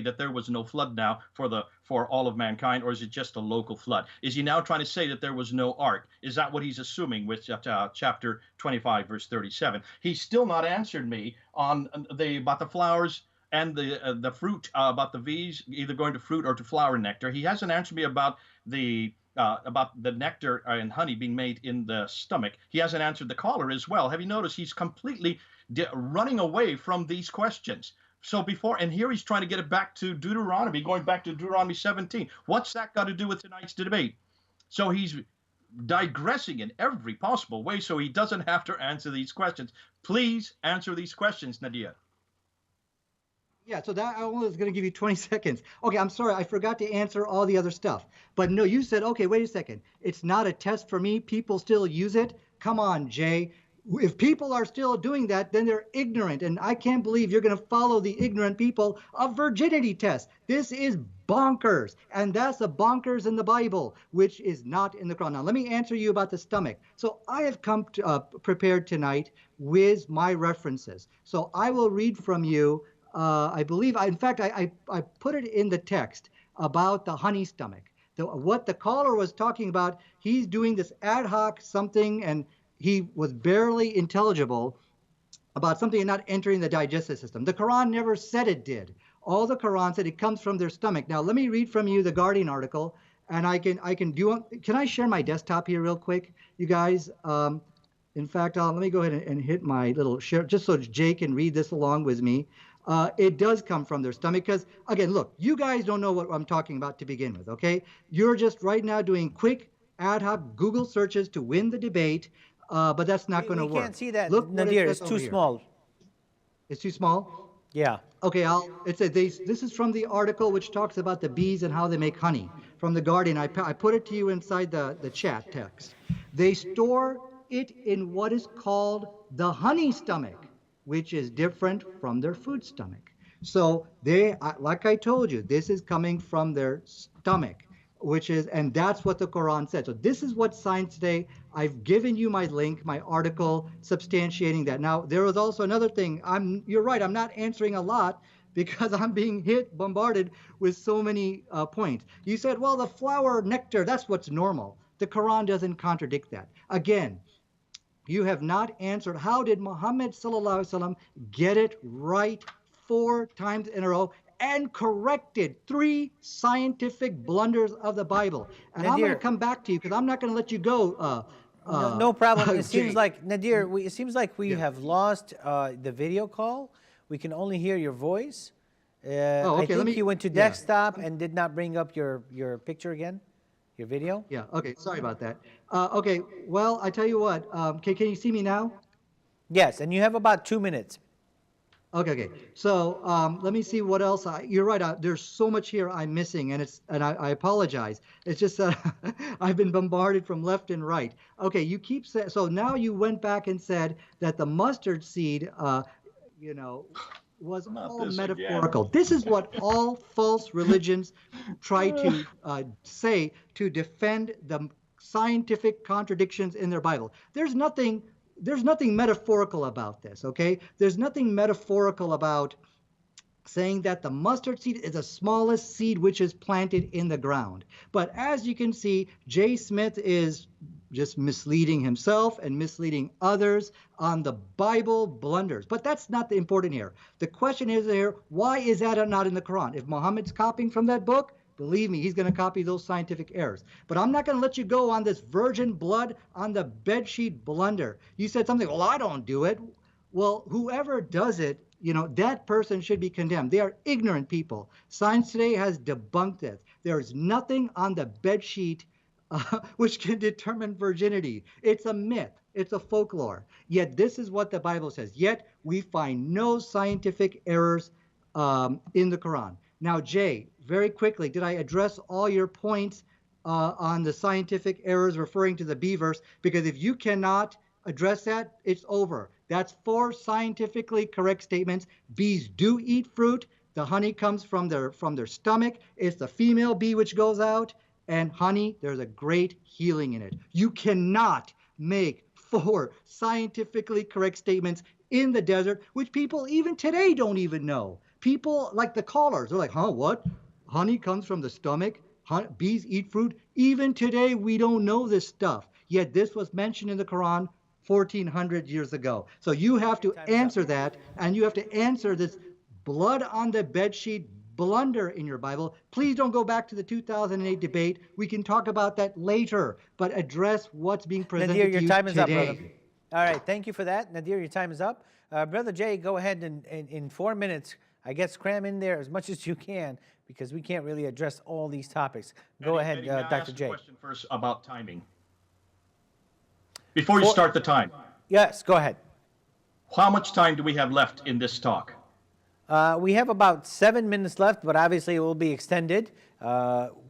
that there was no flood now for all of mankind, or is it just a local flood? Is he now trying to say that there was no ark? Is that what he's assuming with chapter 25, verse 37? He's still not answered me on about the flowers and the fruit, about the bees either going to fruit or to flower nectar. He hasn't answered me about the nectar and honey being made in the stomach. He hasn't answered the caller as well. Have you noticed he's completely running away from these questions? So and here he's trying to get it back to Deuteronomy, going back to Deuteronomy 17. What's that got to do with tonight's debate? So he's digressing in every possible way so he doesn't have to answer these questions. Please answer these questions, Nadir. Yeah, so that I was going to give you 20 seconds. Okay, I'm sorry, I forgot to answer all the other stuff. But no, you said, okay, wait a second. It's not a test for me. People still use it. Come on, Jay. If people are still doing that, then they're ignorant. And I can't believe you're going to follow the ignorant people of virginity test. This is bonkers. And that's a bonkers in the Bible, which is not in the Quran. Now, let me answer you about the stomach. So I have come prepared tonight with my references. So I will read from you. I believe, in fact, I put it in the text about the honey stomach. What the caller was talking about, he's doing this ad hoc something, and he was barely intelligible about something not entering the digestive system. The Quran never said it did. All the Quran said it comes from their stomach. Now, let me read from you the Guardian article, and can I share my desktop here real quick, you guys? In fact, let me go ahead and hit my little share, just so Jay can read this along with me. It does come from their stomach because, again, look, you guys don't know what I'm talking about to begin with, okay? You're just right now doing quick ad hoc Google searches to win the debate, but that's not going to work. We can't see that, Look Nadir. It's too small. It's too small? Yeah. Okay, this is from the article which talks about the bees and how they make honey from the Guardian. I put it to you inside the chat text. They store it in what is called the honey stomach, which is different from their food stomach. So like I told you, this is coming from their stomach. and that's what the Quran said. So this is what Science Today, I've given you my link, my article substantiating that. Now, there was also another thing. You're right, I'm not answering a lot because I'm being bombarded with so many points. You said, well, the flower nectar, that's what's normal. The Quran doesn't contradict that. Again, you have not answered, how did Muhammad sallallahu alaihi wasallam get it right 4 times in a row and corrected 3 scientific blunders of the Bible? And I'm going to come back to you because I'm not going to let you go. No problem. It Jay. seems like, Nadir, it seems like we have lost the video call. We can only hear your voice. I think you went to desktop and did not bring up your picture again, your video. Yeah, okay, sorry about that. Okay, well, I tell you what, can you see me now? Yes, and you have about 2 minutes. Okay. So let me see what else. You're right. There's so much here I'm missing, and I apologize. It's just that I've been bombarded from left and right. Okay, you keep saying. So now you went back and said that the mustard seed, was all metaphorical. Again. This is what all false religions try to say to defend the scientific contradictions in their Bible. There's nothing metaphorical about this, okay? There's nothing metaphorical about saying that the mustard seed is the smallest seed which is planted in the ground. But as you can see, Jay Smith is just misleading himself and misleading others on the Bible blunders. But that's not the important here. The question is here, why is that not in the Quran? If Muhammad's copying from that book, believe me, he's going to copy those scientific errors. But I'm not going to let you go on this virgin blood on the bedsheet blunder. You said something, well, I don't do it. Well, whoever does it, that person should be condemned. They are ignorant people. Science Today has debunked it. There is nothing on the bedsheet which can determine virginity. It's a myth. It's a folklore. Yet this is what the Bible says. Yet we find no scientific errors in the Quran. Now, Jay, very quickly, did I address all your points on the scientific errors referring to the B verse? Because if you cannot address that, it's over. That's 4 scientifically correct statements. Bees do eat fruit. The honey comes from their stomach. It's the female bee which goes out. And honey, there's a great healing in it. You cannot make 4 scientifically correct statements in the desert, which people even today don't even know. People like the callers, they're like, huh, what? Honey comes from the stomach? Bees eat fruit? Even today, we don't know this stuff. Yet this was mentioned in the Quran 1,400 years ago. So you have to answer that, and you have to answer this blood on the bedsheet blunder in your Bible. Please don't go back to the 2008 debate. We can talk about that later, but address what's being presented Nadir, to your you time is today. up, brother. All right, thank you for that. Nadir, your time is up. Brother Jay, go ahead and in 4 minutes, I guess cram in there as much as you can because we can't really address all these topics. Go ahead, Dr. Jay. Question first about timing. Before you start the time. Yes, go ahead. How much time do we have left in this talk? We have about 7 minutes left, but obviously it will be extended.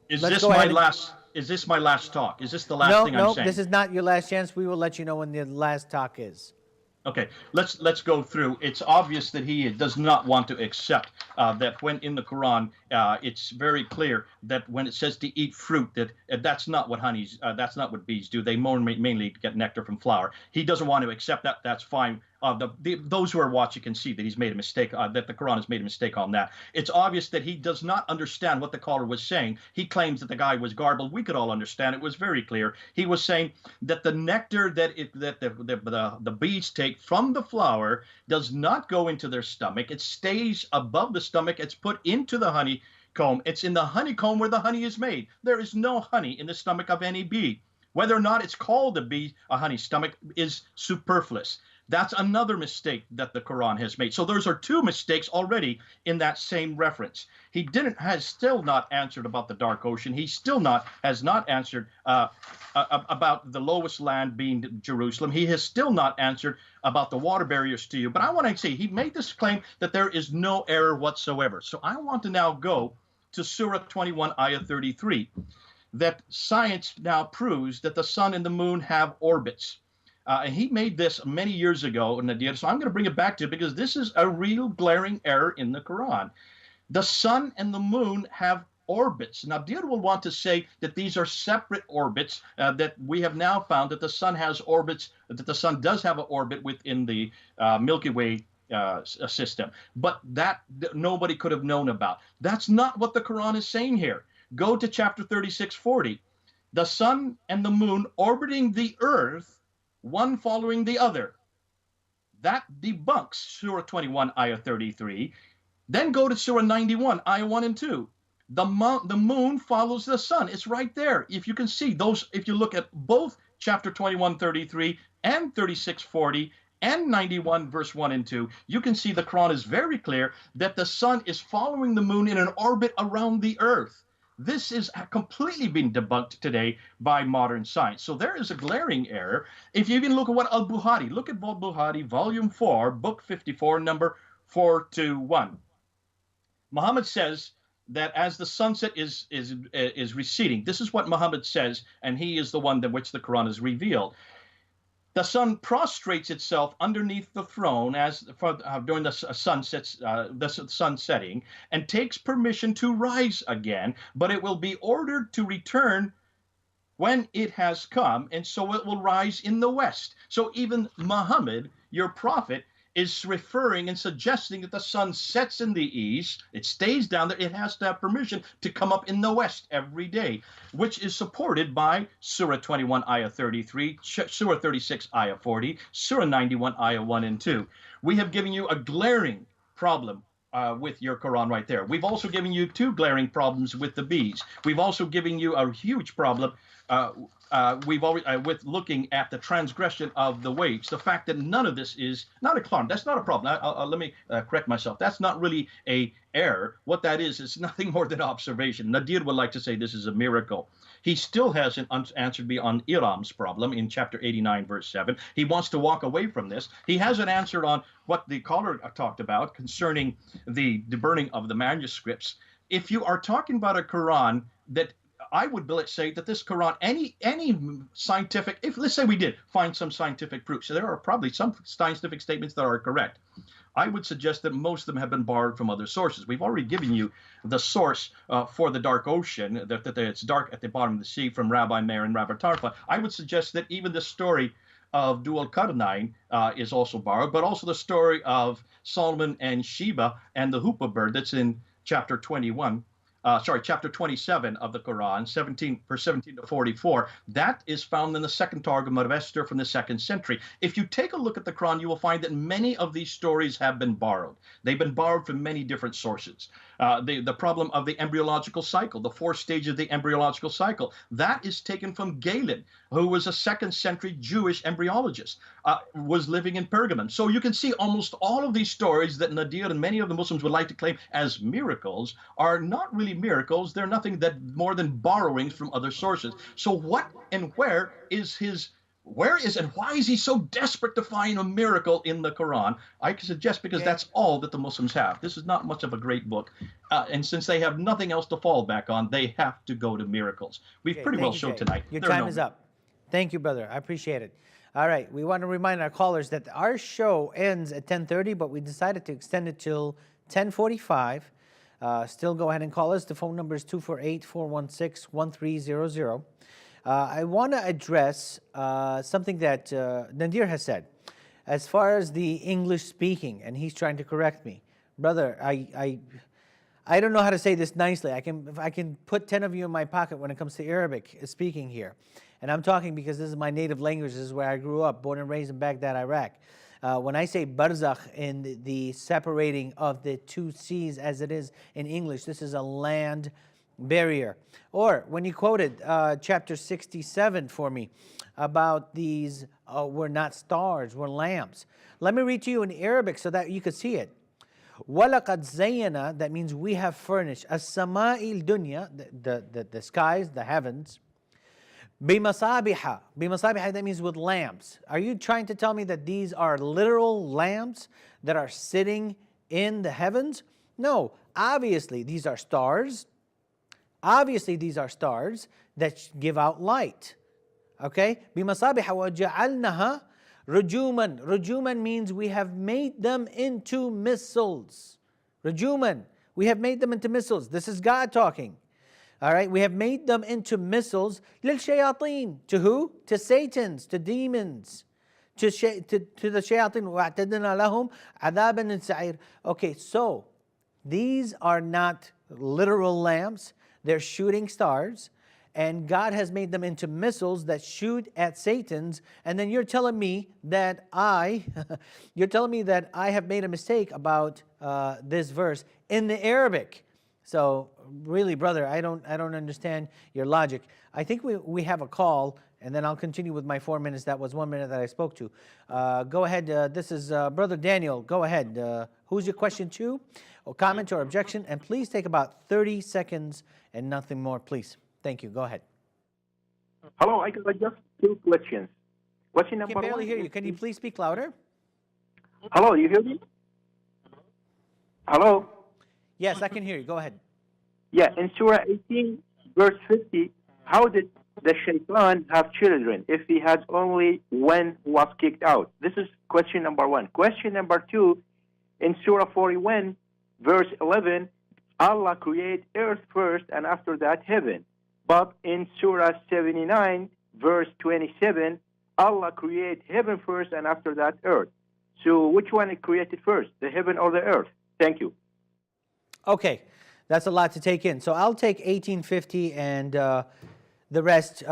Is this my last talk? Is this the last thing I'm saying? No, this is not your last chance. We will let you know when the last talk is. Okay, let's go through. It's obvious that he does not want to accept that when in the Quran, it's very clear that when it says to eat fruit, that's not what that's not what bees do. They mainly get nectar from flower. He doesn't want to accept that. That's fine. Those who are watching can see that he's made a mistake, that the Quran has made a mistake on that. It's obvious that he does not understand what the caller was saying. He claims that the guy was garbled. We could all understand. It was very clear. He was saying that the nectar that the bees take from the flower does not go into their stomach. It stays above the stomach. It's put into the honeycomb. It's in the honeycomb where the honey is made. There is no honey in the stomach of any bee. Whether or not it's called a honey stomach is superfluous. That's another mistake that the Quran has made. So those are 2 mistakes already in that same reference. He has still not answered about the dark ocean. He still has not answered about the lowest land being Jerusalem. He has still not answered about the water barriers to you. But I want to say he made this claim that there is no error whatsoever. So I want to now go to Surah 21, Ayah 33, that science now proves that the sun and the moon have orbits. And he made this many years ago, Nadir, so I'm going to bring it back to you because this is a real glaring error in the Quran. The sun and the moon have orbits. Now, Nadir will want to say that these are separate orbits, that we have now found that the sun has orbits, that the sun does have an orbit within the Milky Way system, but that nobody could have known about. That's not what the Quran is saying here. Go to chapter 36:40. The sun and the moon orbiting the earth, one following the other. That debunks Surah 21, Ayah 33. Then go to Surah 91, Ayah 1 and 2. The moon follows the sun. It's right there. If you can see those, if you look at both chapter 21:33 and 36:40 and 91 verse 1 and 2, you can see the Quran is very clear that the sun is following the moon in an orbit around the earth. This is completely been debunked today by modern science. So there is a glaring error. If you even look at what Al-Bukhari, look at Al-Bukhari, volume 4, book 54, number 421. Muhammad says that as the sunset is receding, this is what Muhammad says, and he is the one that which the Quran is revealed. The sun prostrates itself underneath the throne during the sun setting, and takes permission to rise again, but it will be ordered to return when it has come, and so it will rise in the west. So even Muhammad, your prophet, is referring and suggesting that the sun sets in the east, it stays down there, it has to have permission to come up in the west every day, which is supported by Surah 21, Ayah 33, Surah 36, Ayah 40, Surah 91, Ayah 1 and 2. We have given you a glaring problem with your Quran right there. We've also given you two glaring problems with the bees. We've also given you a huge problem with looking at the transgression of the waves. The fact that none of this is not a Quran. That's not a problem. Let me correct myself. That's not really a error. What that is nothing more than observation. Nadir would like to say this is a miracle. He still hasn't answered me on Iram's problem in chapter 89, verse 7. He wants to walk away from this. He hasn't answered on what the caller talked about concerning the burning of the manuscripts. If you are talking about a Quran that I would say that this Quran, any scientific, if let's say we did find some scientific proof, so there are probably some scientific statements that are correct. I would suggest that most of them have been borrowed from other sources. We've already given you the source for the dark ocean, that it's dark at the bottom of the sea, from Rabbi Meir and Rabbi Tarfa. I would suggest that even the story of Dual Karnain is also borrowed, but also the story of Solomon and Sheba and the Hoopoe bird that's in chapter 27 of the Quran, verse 17 to 44. That is found in the second Targum of Esther from the 2nd century. If you take a look at the Quran, you will find that many of these stories have been borrowed. They've been borrowed from many different sources. The problem of the embryological cycle, the 4 stages of the embryological cycle, that is taken from Galen, who was a 2nd century Jewish embryologist, was living in Pergamum. So you can see almost all of these stories that Nadir and many of the Muslims would like to claim as miracles are not really miracles. They're nothing more than borrowings from other sources. So what and where is and why is he so desperate to find a miracle in the Quran? I can suggest because that's all that the Muslims have. This is not much of a great book. And since they have nothing else to fall back on, they have to go to miracles. We've pretty well showed tonight. Your time is up. Thank you, brother. I appreciate it. All right. We want to remind our callers that our show ends at 10:30, but we decided to extend it till 10:45. Still go ahead and call us. The phone number is 248-416-1300. I want to address something that Nadir has said as far as the English speaking, and he's trying to correct me. Brother, I don't know how to say this nicely. I can put 10 of you in my pocket when it comes to Arabic speaking here. And I'm talking because this is my native language. This is where I grew up, born and raised in Baghdad, Iraq. When I say barzakh in the separating of the two seas as it is in English, this is a land barrier. Or when you quoted chapter 67 for me about these were not stars, were lamps. Let me read to you in Arabic so that you could see it. وَلَقَدْ زَيَّنَا, that means we have furnished, السَّمَاءِ الدُّنْيا, the skies, the heavens, بِمَصَابِحَ, that means with lamps. Are you trying to tell me that these are literal lamps that are sitting in the heavens? No, obviously these are stars. Obviously these are stars that give out light. Okay? بِمَصَابِحَ وَجَعَلْنَهَا رُجُومًا. Rujuman means we have made them into missiles. Rujuman, we have made them into missiles. This is God talking. All right, we have made them into missiles. للشياطين. To who? To Satans, to demons. To the shayateen. وَأَعْتَدْنَا لَهُمْ عَذَابًا السَّعِيرَ. Okay, so these are not literal lamps. They're shooting stars. And God has made them into missiles that shoot at Satan's. And then you're telling me that you're telling me that I have made a mistake about this verse in the Arabic. So really, brother, I don't understand your logic. I think we have a call, and then I'll continue with my 4 minutes. That was 1 minute that I spoke to. Go ahead. This is Brother Daniel. Go ahead. Who's your question to, or comment or objection? And please take about 30 seconds and nothing more, please. Thank you. Go ahead. Hello, I got just 2 questions. Question I number can barely 1. hear you. Can you please speak louder? Hello, you hear me? Hello? Yes, I can hear you. Go ahead. Yeah, in Surah 18, verse 50, how did the shaitan have children if he had only one who was kicked out? This is question number 1. Question number 2, in Surah 41, verse 11, Allah created earth first and after that heaven. But in Surah 79, verse 27, Allah created heaven first and after that earth. So which one is created first, the heaven or the earth? Thank you. Okay, that's a lot to take in. So I'll take 1850 and the rest,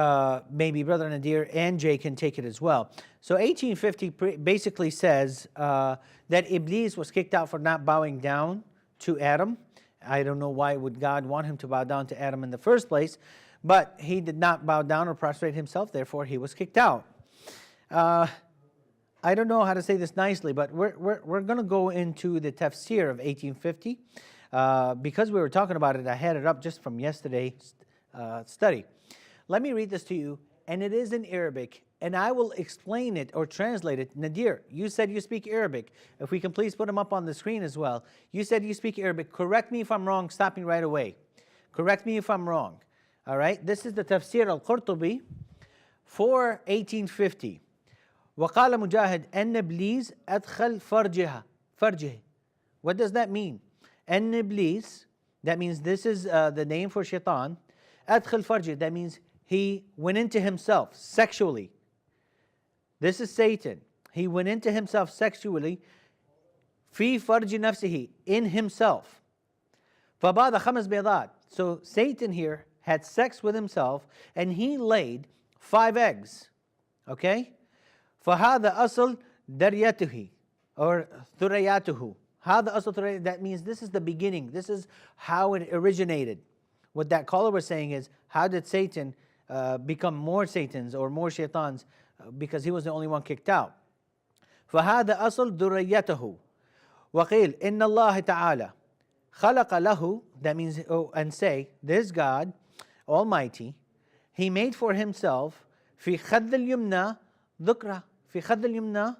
maybe Brother Nadir and Jay can take it as well. So 1850 basically says that Iblis was kicked out for not bowing down to Adam. I don't know why would God want him to bow down to Adam in the first place, but he did not bow down or prostrate himself, therefore he was kicked out. I don't know how to say this nicely, but we're going to go into the tafsir of 1850. Because we were talking about it, I had it up just from yesterday's study. Let me read this to you, and it is in Arabic, and I will explain it or translate it. Nadir, you said you speak Arabic. If we can please put them up on the screen as well. You said you speak Arabic. Correct me if I'm wrong. Stop me right away. Correct me if I'm wrong. All right? This is the tafsir al-Qurtubi for 1850. وقال مجاهد أن إبليس أدخل فرجه. What does that mean? أن إبليس, that means this is the name for shaitan. أدخل فرجه, that means he went into himself sexually. This is Satan. He went into himself sexually. في فرج نفسه, in himself. فبعد 5 بيضات. So Satan here had sex with himself and he laid 5 eggs. Okay? فهذا أصل دريته or ثرياته. هذا أصل ثرياته, that means this is the beginning. This is how it originated. What that caller was saying is, how did Satan become more Satans or more shaitans? Because he was the only one kicked out. فهذا أصل ذريته. وقيل إن الله تعالى خلق له, that means, and say, this God Almighty, He made for Himself في خد اليمنى ذكرى. في خد اليمنى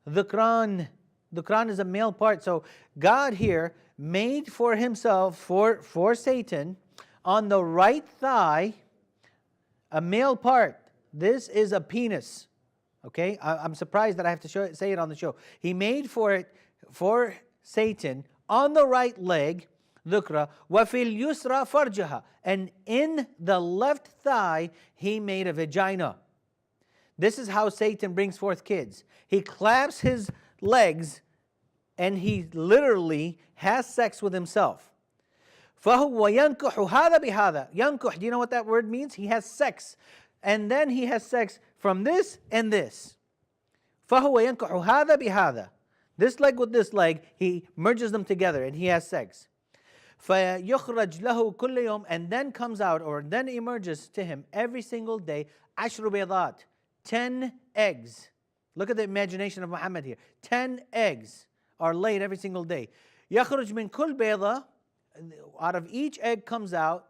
ذكران. Dhukran is a male part. So God here made for himself, for Satan, on the right thigh, a male part. This is a penis. Okay? I'm surprised that I have to say it on the show. He made for Satan, on the right leg, dhukra, وَفِي الْيُسْرَى فَرْجَهَا. And in the left thigh, he made a vagina. This is how Satan brings forth kids. He claps his legs and he literally has sex with himself. فَهُوَ يَنْكُحُ هَذَا بِهَذَا. يَنْكُح, do you know what that word means? He has sex. And then he has sex from this and this. فَهُوَ يَنْكُحُ هَذَا بِهَذَا. This leg with this leg, he merges them together and he has sex. فَيُخْرَجْ لَهُ كُلَّ يَوْمٍ. And then comes out, or then emerges to him every single day, عَشْرُ بَيْضَاتٍ. 10 eggs. Look at the imagination of Muhammad here. 10 eggs are laid every single day. يخرج من كل بيضة, out of each egg comes out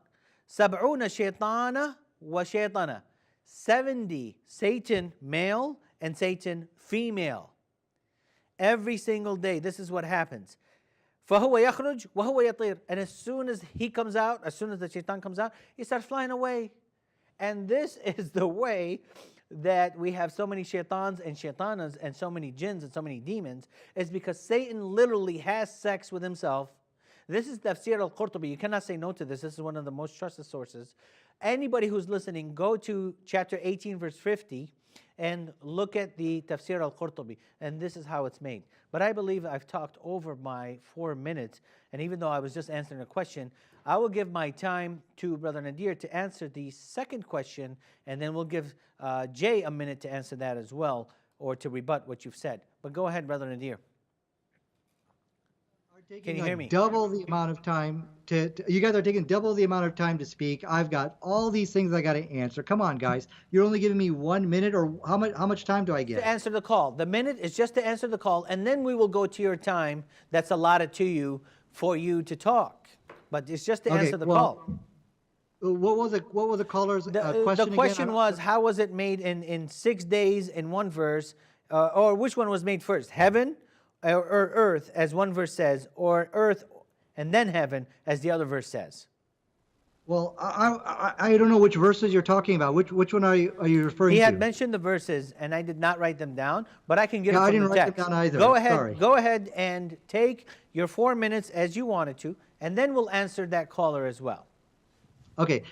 70 شيطانة وشيطنة. 70 Satan male and Satan female. Every single day, this is what happens. فهو يخرج وهو يطير. And as soon as he comes out, as soon as the shaitan comes out, he starts flying away. And this is the way that we have so many shaitans and shaitanas and so many jinns and so many demons, is because Satan literally has sex with himself. This is Tafsir al-Qurtubi. You cannot say no to this. This is one of the most trusted sources. Anybody who's listening, go to chapter 18, verse 50, and look at the Tafsir al-Qurtubi. And this is how it's made. But I believe I've talked over my 4 minutes. And even though I was just answering a question, I will give my time to Brother Nadir to answer the second question. And then we'll give Jay a minute to answer that as well, or to rebut what you've said. But go ahead, Brother Nadir. Can you hear me? Double the amount of time you guys are taking double the amount of time to speak. I've got all these things I got to answer. Come on, guys. You're only giving me 1 minute, or how much time do I get? To answer the call. The minute is just to answer the call, and then we will go to your time that's allotted to you for you to talk. But it's just to answer the call. What was the caller's question? The question was, how was it made in 6 days in one verse, or which one was made first, heaven or earth, as one verse says, or earth and then heaven, as the other verse says? Well, I don't know which verses you're talking about. Which one are you referring to? He had mentioned the verses, and I did not write them down, but I can get them from the text. I didn't write them down either. Go ahead and take your 4 minutes as you wanted to, and then we'll answer that caller as well. Okay.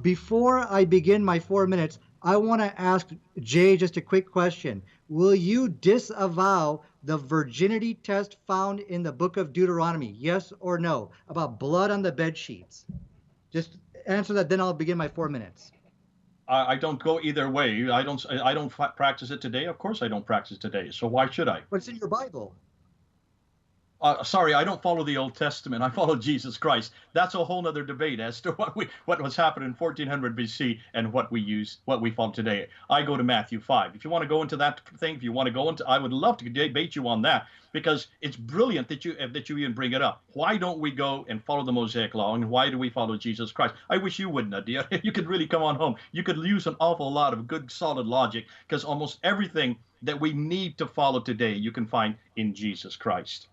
Before I begin my 4 minutes, I want to ask Jay just a quick question. Will you disavow the virginity test found in the book of Deuteronomy? Yes or no? About blood on the bed sheets. Just answer that, then I'll begin my 4 minutes. I don't go either way. I don't practice it today. Of course I don't practice it today. So why should I? But it's in your Bible. Sorry, I don't follow the Old Testament. I follow Jesus Christ. That's a whole other debate as to what was happening in 1400 BC and what we follow today. I go to Matthew 5. If you want to go into that thing, if you want to go into, I would love to debate you on that, because it's brilliant that you even bring it up. Why don't we go and follow the Mosaic Law, and why do we follow Jesus Christ? I wish you would, Nadia. You could really come on home. You could use an awful lot of good, solid logic, because almost everything that we need to follow today, you can find in Jesus Christ.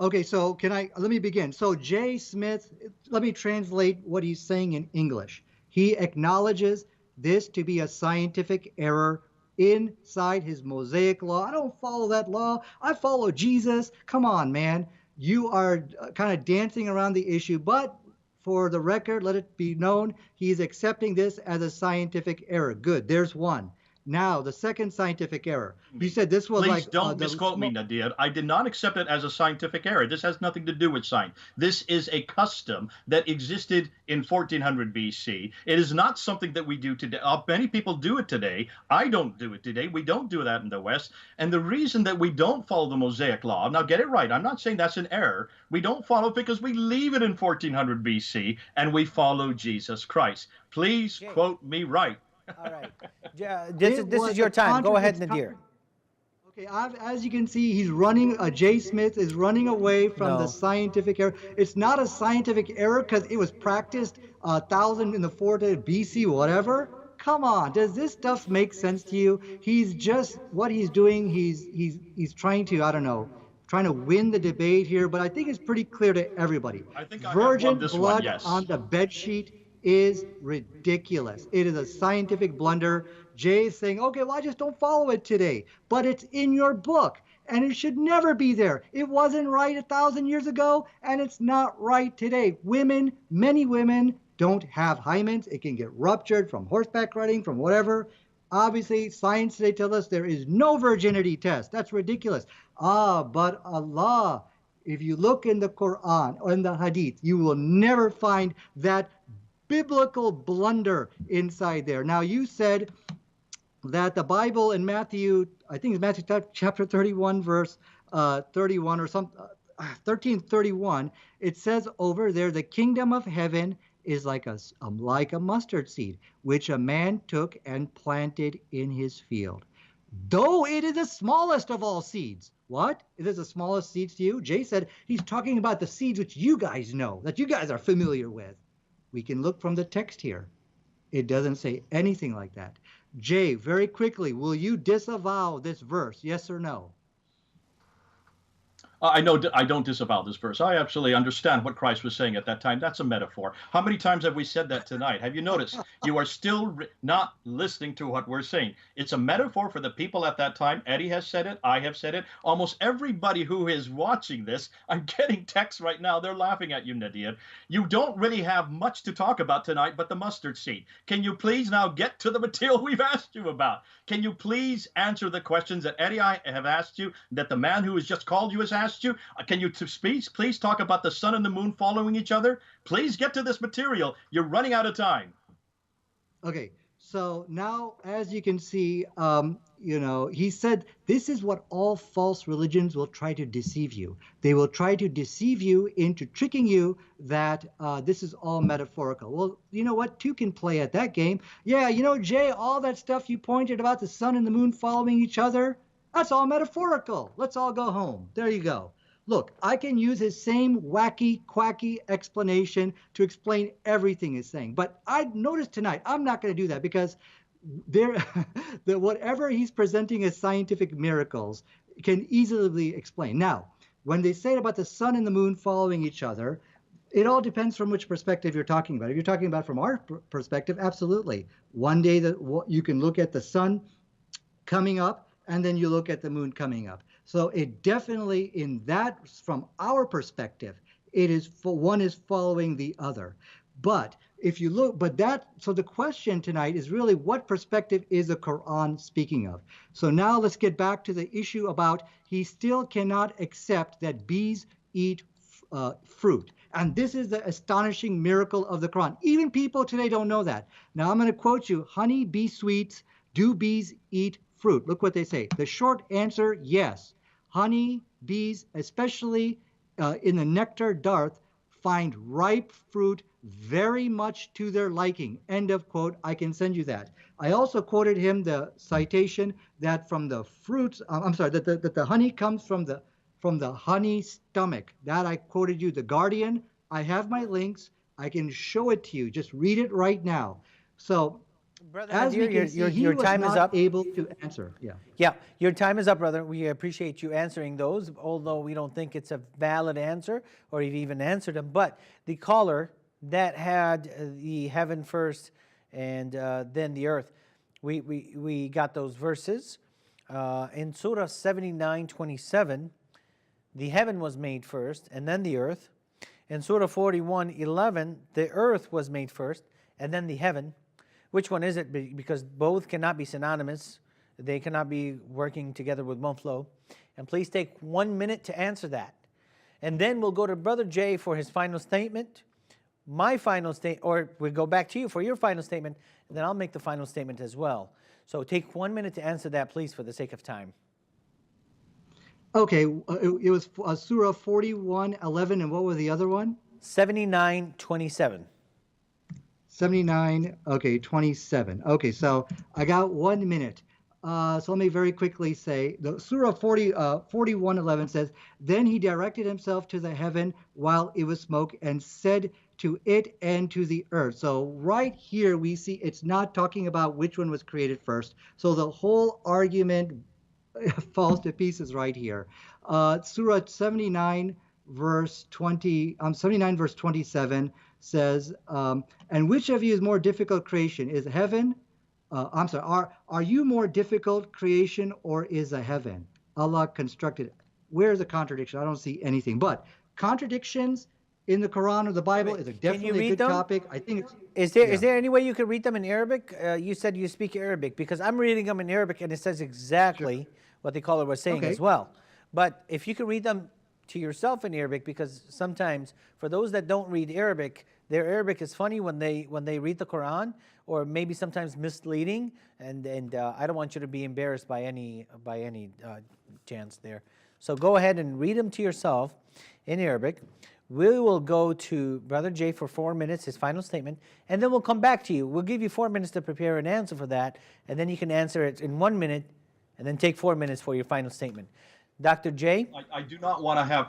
Okay, so let me begin. So Jay Smith, let me translate what he's saying in English. He acknowledges this to be a scientific error inside his Mosaic law. I don't follow that law. I follow Jesus. Come on, man. You are kind of dancing around the issue, but for the record, let it be known, he's accepting this as a scientific error. Good, there's one. Now, the second scientific error. You said this was Please don't misquote me, Nadir. I did not accept it as a scientific error. This has nothing to do with science. This is a custom that existed in 1400 BC. It is not something that we do today. Many people do it today. I don't do it today. We don't do that in the West. And the reason that we don't follow the Mosaic Law, now get it right, I'm not saying that's an error. We don't follow it because we leave it in 1400 BC and we follow Jesus Christ. Please quote me right. All right. This is your time. Go ahead, Nadir. Okay, as you can see, he's running, Jay Smith is running away from the scientific error. It's not a scientific error because it was practiced 1,000 in the 4th BC, whatever. Come on, does this stuff make sense to you? He's just, what he's doing, he's trying to, I don't know, trying to win the debate here, but I think it's pretty clear to everybody. I think Virgin blood on the bed sheet is ridiculous. It is a scientific blunder. Jay is saying, okay, well, I just don't follow it today. But it's in your book, and it should never be there. It wasn't right 1,000 years ago, and it's not right today. Many women don't have hymens. It can get ruptured from horseback riding, from whatever. Obviously, science today tells us there is no virginity test. That's ridiculous. But Allah, if you look in the Qur'an or in the Hadith, you will never find that biblical blunder inside there. Now, you said that the Bible in Matthew, I think it's Matthew chapter 31, verse 31 or something, 13:31, it says over there, the kingdom of heaven is like a mustard seed, which a man took and planted in his field. Though it is the smallest of all seeds. What? It is the smallest seeds to you? Jay said he's talking about the seeds which you guys know, that you guys are familiar with. We can look from the text here. It doesn't say anything like that. Jay, very quickly, will you disavow this verse, yes or no? I don't disavow this verse. I absolutely understand what Christ was saying at that time. That's a metaphor. How many times have we said that tonight? Have you noticed? You are still not listening to what we're saying. It's a metaphor for the people at that time. Eddie has said it. I have said it. Almost everybody who is watching this, I'm getting texts right now. They're laughing at you, Nadir. You don't really have much to talk about tonight but the mustard seed. Can you please now get to the material we've asked you about? Can you please answer the questions that Eddie I have asked you, that the man who has just called you has asked you? Can you please talk about the sun and the moon following each other? Please get to this material. You're running out of time. Okay, so now, as you can see, he said this is what all false religions will try to deceive you. They will try to deceive you into tricking you that this is all metaphorical. Well, you know what? Two can play at that game. Yeah, Jay, all that stuff you pointed about the sun and the moon following each other, that's all metaphorical. Let's all go home. There you go. Look, I can use his same wacky, quacky explanation to explain everything he's saying. But I noticed tonight, I'm not going to do that because whatever he's presenting as scientific miracles can easily be explained. Now, when they say about the sun and the moon following each other, it all depends from which perspective you're talking about. If you're talking about from our perspective, absolutely. One day that you can look at the sun coming up, and then you look at the moon coming up. So it definitely, from our perspective, one is following the other. But if you look, so the question tonight is really what perspective is the Quran speaking of? So now let's get back to the issue about he still cannot accept that bees eat fruit. And this is the astonishing miracle of the Quran. Even people today don't know that. Now I'm going to quote you, honey, bee sweets, do bees eat fruit? Look what they say. The short answer, yes. Honey, bees, especially in the nectar dearth, find ripe fruit very much to their liking. End of quote. I can send you that. I also quoted him the citation that from the fruits, that the honey comes from the honey stomach. That I quoted you, The Guardian. I have my links. I can show it to you. Just read it right now. So, Brother as Nadir, we can see, he your was time is not up. able to answer. Yeah. Yeah, your time is up, brother. We appreciate you answering those, although we don't think it's a valid answer or you've even answered them. But the caller that had the heaven first and then the earth, we got those verses. In Surah 79:27, the heaven was made first and then the earth. In Surah 41:11, the earth was made first and then the heaven. Which one is it? Because both cannot be synonymous. They cannot be working together with one flow. And please take 1 minute to answer that. And then we'll go to Brother Jay for his final statement, my final statement, or we'll go back to you for your final statement, and then I'll make the final statement as well. So take 1 minute to answer that, please, for the sake of time. Okay, it was Surah 41:11, and what was the other one? 79:27. 79, okay, 27. Okay, so I got 1 minute. So let me very quickly say, the Surah 41:11 says, then he directed himself to the heaven while it was smoke and said to it and to the earth. So right here we see it's not talking about which one was created first. So the whole argument falls to pieces right here. Surah 79 verse 27 says, and which of you is more difficult creation? Is heaven, are you more difficult creation or is a heaven? Allah constructed. Where's the contradiction? I don't see anything. But contradictions in the Quran or the Bible is definitely a good topic. I think it's... Is there any way you can read them in Arabic? You said you speak Arabic, because I'm reading them in Arabic and it says exactly what the caller was saying as well. But if you can read them to yourself in Arabic, because sometimes for those that don't read Arabic, their Arabic is funny when they read the Quran, or maybe sometimes misleading, and I don't want you to be embarrassed by any chance there. So go ahead and read them to yourself in Arabic. We will go to Brother Jay for 4 minutes, his final statement, and then we'll come back to you. We'll give you 4 minutes to prepare an answer for that, and then you can answer it in 1 minute, and then take 4 minutes for your final statement. Dr. J? I do not want to have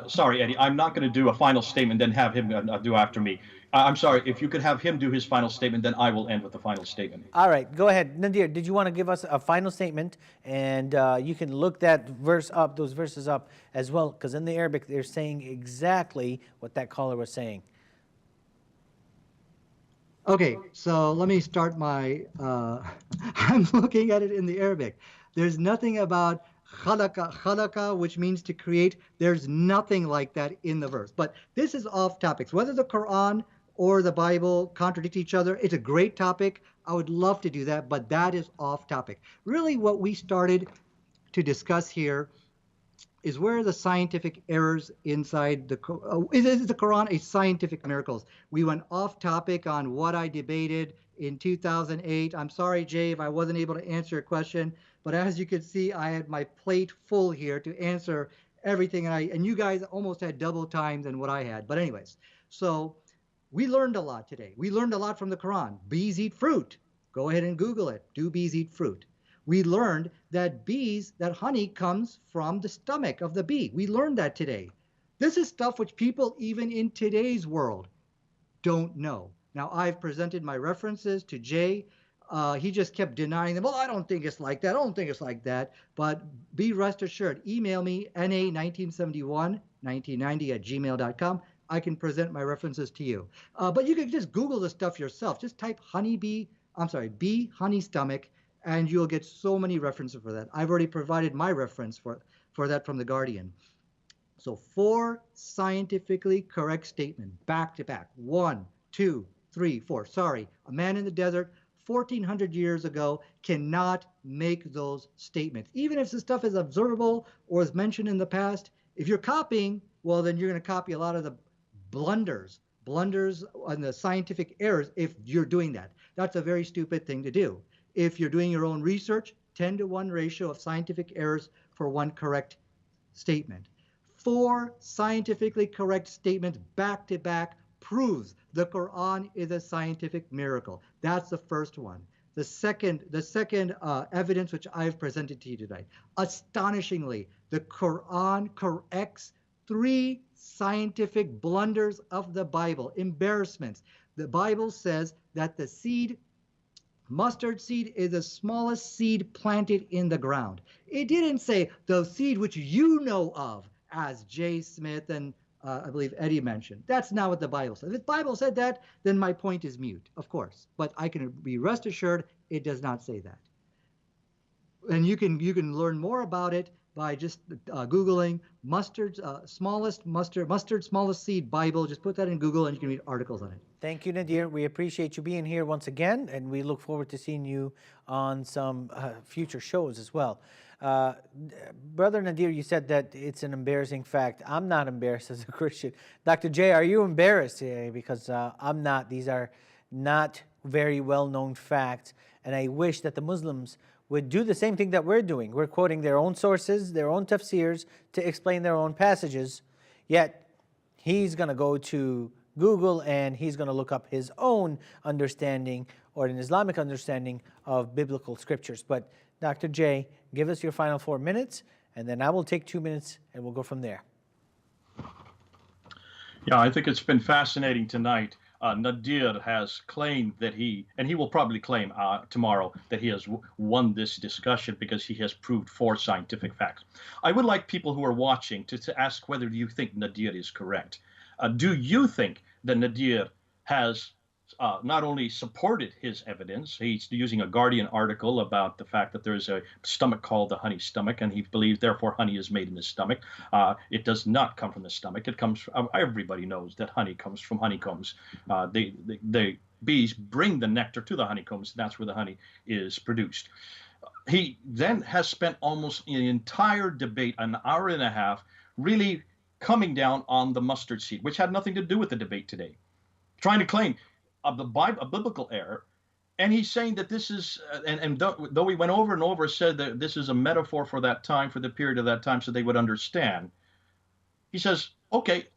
Sorry, Eddie, I'm not going to do a final statement, then have him do after me. I'm sorry, if you could have him do his final statement, then I will end with the final statement. All right, go ahead. Nadir, did you want to give us a final statement? And you can look that verse up, those verses up as well, because in the Arabic, they're saying exactly what that caller was saying. Okay, so let me start my, I'm looking at it in the Arabic. There's nothing about khalaqa, which means to create. There's nothing like that in the verse. But this is off topics. Whether the Quran or the Bible contradict each other, it's a great topic. I would love to do that, but that is off topic. Really what we started to discuss here is where the scientific errors inside the is the Quran a scientific miracles? We went off topic on what I debated in 2008. I'm sorry, Jay, if I wasn't able to answer your question, but as you can see, I had my plate full here to answer everything, and you guys almost had double time than what I had. But anyways, so we learned a lot today. We learned a lot from the Quran. Bees eat fruit. Go ahead and Google it. Do bees eat fruit? We learned that honey comes from the stomach of the bee. We learned that today. This is stuff which people even in today's world don't know. Now, I've presented my references to Jay. He just kept denying them. Well, I don't think it's like that. I don't think it's like that. But be rest assured, email me, na19711990@gmail.com. I can present my references to you. But you can just Google the stuff yourself. Just type bee honey stomach, and you'll get so many references for that. I've already provided my reference for that from The Guardian. So 4 scientifically correct statements, back to back. 1, 2, 3, 4. Sorry, a man in the desert 1,400 years ago cannot make those statements. Even if the stuff is observable or is mentioned in the past, if you're copying, well, then you're going to copy a lot of the blunders and the scientific errors if you're doing that. That's a very stupid thing to do. If you're doing your own research, 10-to-1 ratio of scientific errors for 1 correct statement. 4 scientifically correct statements back to back proves the Quran is a scientific miracle. That's the first one. The second evidence which I've presented to you today. Astonishingly, the Quran corrects 3 scientific blunders of the Bible, embarrassments. The Bible says that the mustard seed is the smallest seed planted in the ground. It didn't say the seed which you know of, as J. Smith and I believe Eddie mentioned. That's not what the Bible says. If the Bible said that, then my point is mute, of course. But I can be rest assured it does not say that. And you can learn more about it by just Googling mustard smallest seed Bible. Just put that in Google and you can read articles on it. Thank you, Nadir. We appreciate you being here once again, and we look forward to seeing you on some future shows as well. Brother Nadir, you said that it's an embarrassing fact. I'm not embarrassed as a Christian. Dr. J, are you embarrassed? Because I'm not. These are not very well-known facts, and I wish that the Muslims would do the same thing that we're doing. We're quoting their own sources, their own tafsirs to explain their own passages, yet he's going to go to Google and he's going to look up his own understanding or an Islamic understanding of biblical scriptures. But Dr. J, give us your final 4 minutes, and then I will take 2 minutes and we'll go from there. Yeah, I think it's been fascinating tonight. Nadir has claimed that he will probably claim tomorrow that he has won this discussion because he has proved 4 scientific facts. I would like people who are watching to ask whether you think Nadir is correct. Do you think that Nadir has not only supported his evidence, he's using a Guardian article about the fact that there's a stomach called the honey stomach, and he believes therefore honey is made in the stomach. It does not come from the stomach. It comes from, everybody knows that honey comes from honeycombs. The bees bring the nectar to the honeycombs, and that's where the honey is produced. He then has spent almost an entire debate, an hour and a half, really coming down on the mustard seed, which had nothing to do with the debate today, trying to claim a biblical error. And he's saying that this is, and though we went over and over, said that this is a metaphor for that time, for the period of that time, so they would understand. He says, okay,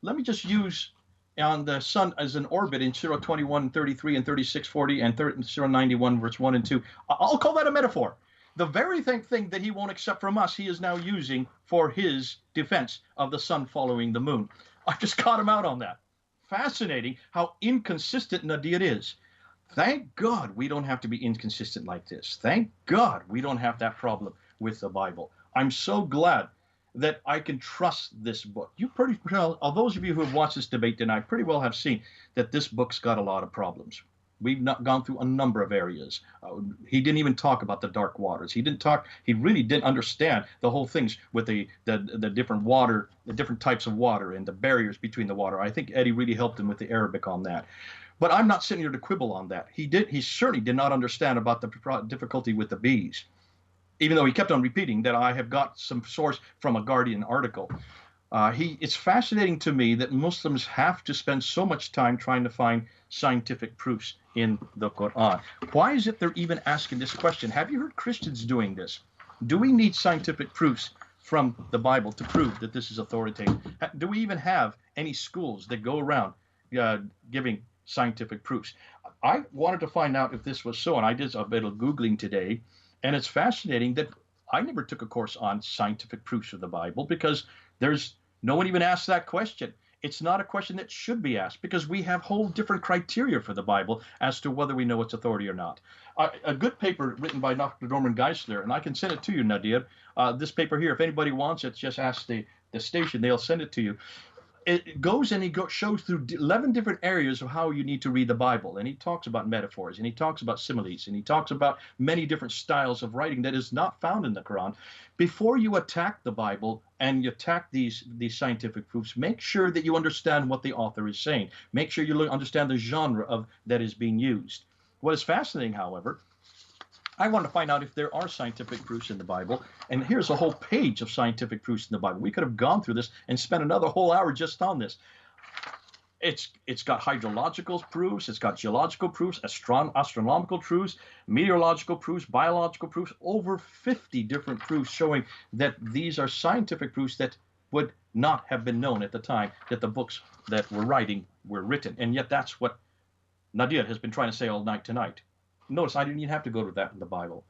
let me just use on the sun as an orbit in Surah 21:33 and 36:40 and Surah 91 verse 1 and 2. I'll call that a metaphor. The very thing that he won't accept from us, he is now using for his defense of the sun following the moon. I just caught him out on that. Fascinating how inconsistent Nadir is. Thank God we don't have to be inconsistent like this. Thank God we don't have that problem with the Bible. I'm so glad that I can trust this book. You pretty well, those of you who have watched this debate tonight, pretty well have seen that this book's got a lot of problems. We've not gone through a number of areas. He didn't even talk about the dark waters. He really didn't understand the whole things with the different water, the different types of water and the barriers between the water. I think Eddie really helped him with the Arabic on that. But I'm not sitting here to quibble on that. He certainly did not understand about the difficulty with the bees, even though he kept on repeating that I have got some source from a Guardian article. It's fascinating to me that Muslims have to spend so much time trying to find scientific proofs in the Qur'an. Why is it they're even asking this question? Have you heard Christians doing this? Do we need scientific proofs from the Bible to prove that this is authoritative? Do we even have any schools that go around giving scientific proofs? I wanted to find out if this was so, and I did a bit of Googling today, and it's fascinating that I never took a course on scientific proofs of the Bible because no one even asked that question. It's not a question that should be asked because we have whole different criteria for the Bible as to whether we know its authority or not. A good paper written by Dr. Norman Geisler, and I can send it to you, Nadir. This paper here, if anybody wants it, just ask the station. They'll send it to you. It goes and he shows through 11 different areas of how you need to read the Bible. And he talks about metaphors, and he talks about similes, and he talks about many different styles of writing that is not found in the Quran. Before you attack the Bible and you attack these scientific proofs, make sure that you understand what the author is saying. Make sure you understand the genre that is being used. What is fascinating, however, I want to find out if there are scientific proofs in the Bible. And here's a whole page of scientific proofs in the Bible. We could have gone through this and spent another whole hour just on this. It's got hydrological proofs, it's got geological proofs, astronomical proofs, meteorological proofs, biological proofs, over 50 different proofs showing that these are scientific proofs that would not have been known at the time that the books that we're writing were written. And yet that's what Nadir has been trying to say all night tonight. Notice I didn't even have to go to that in the Bible.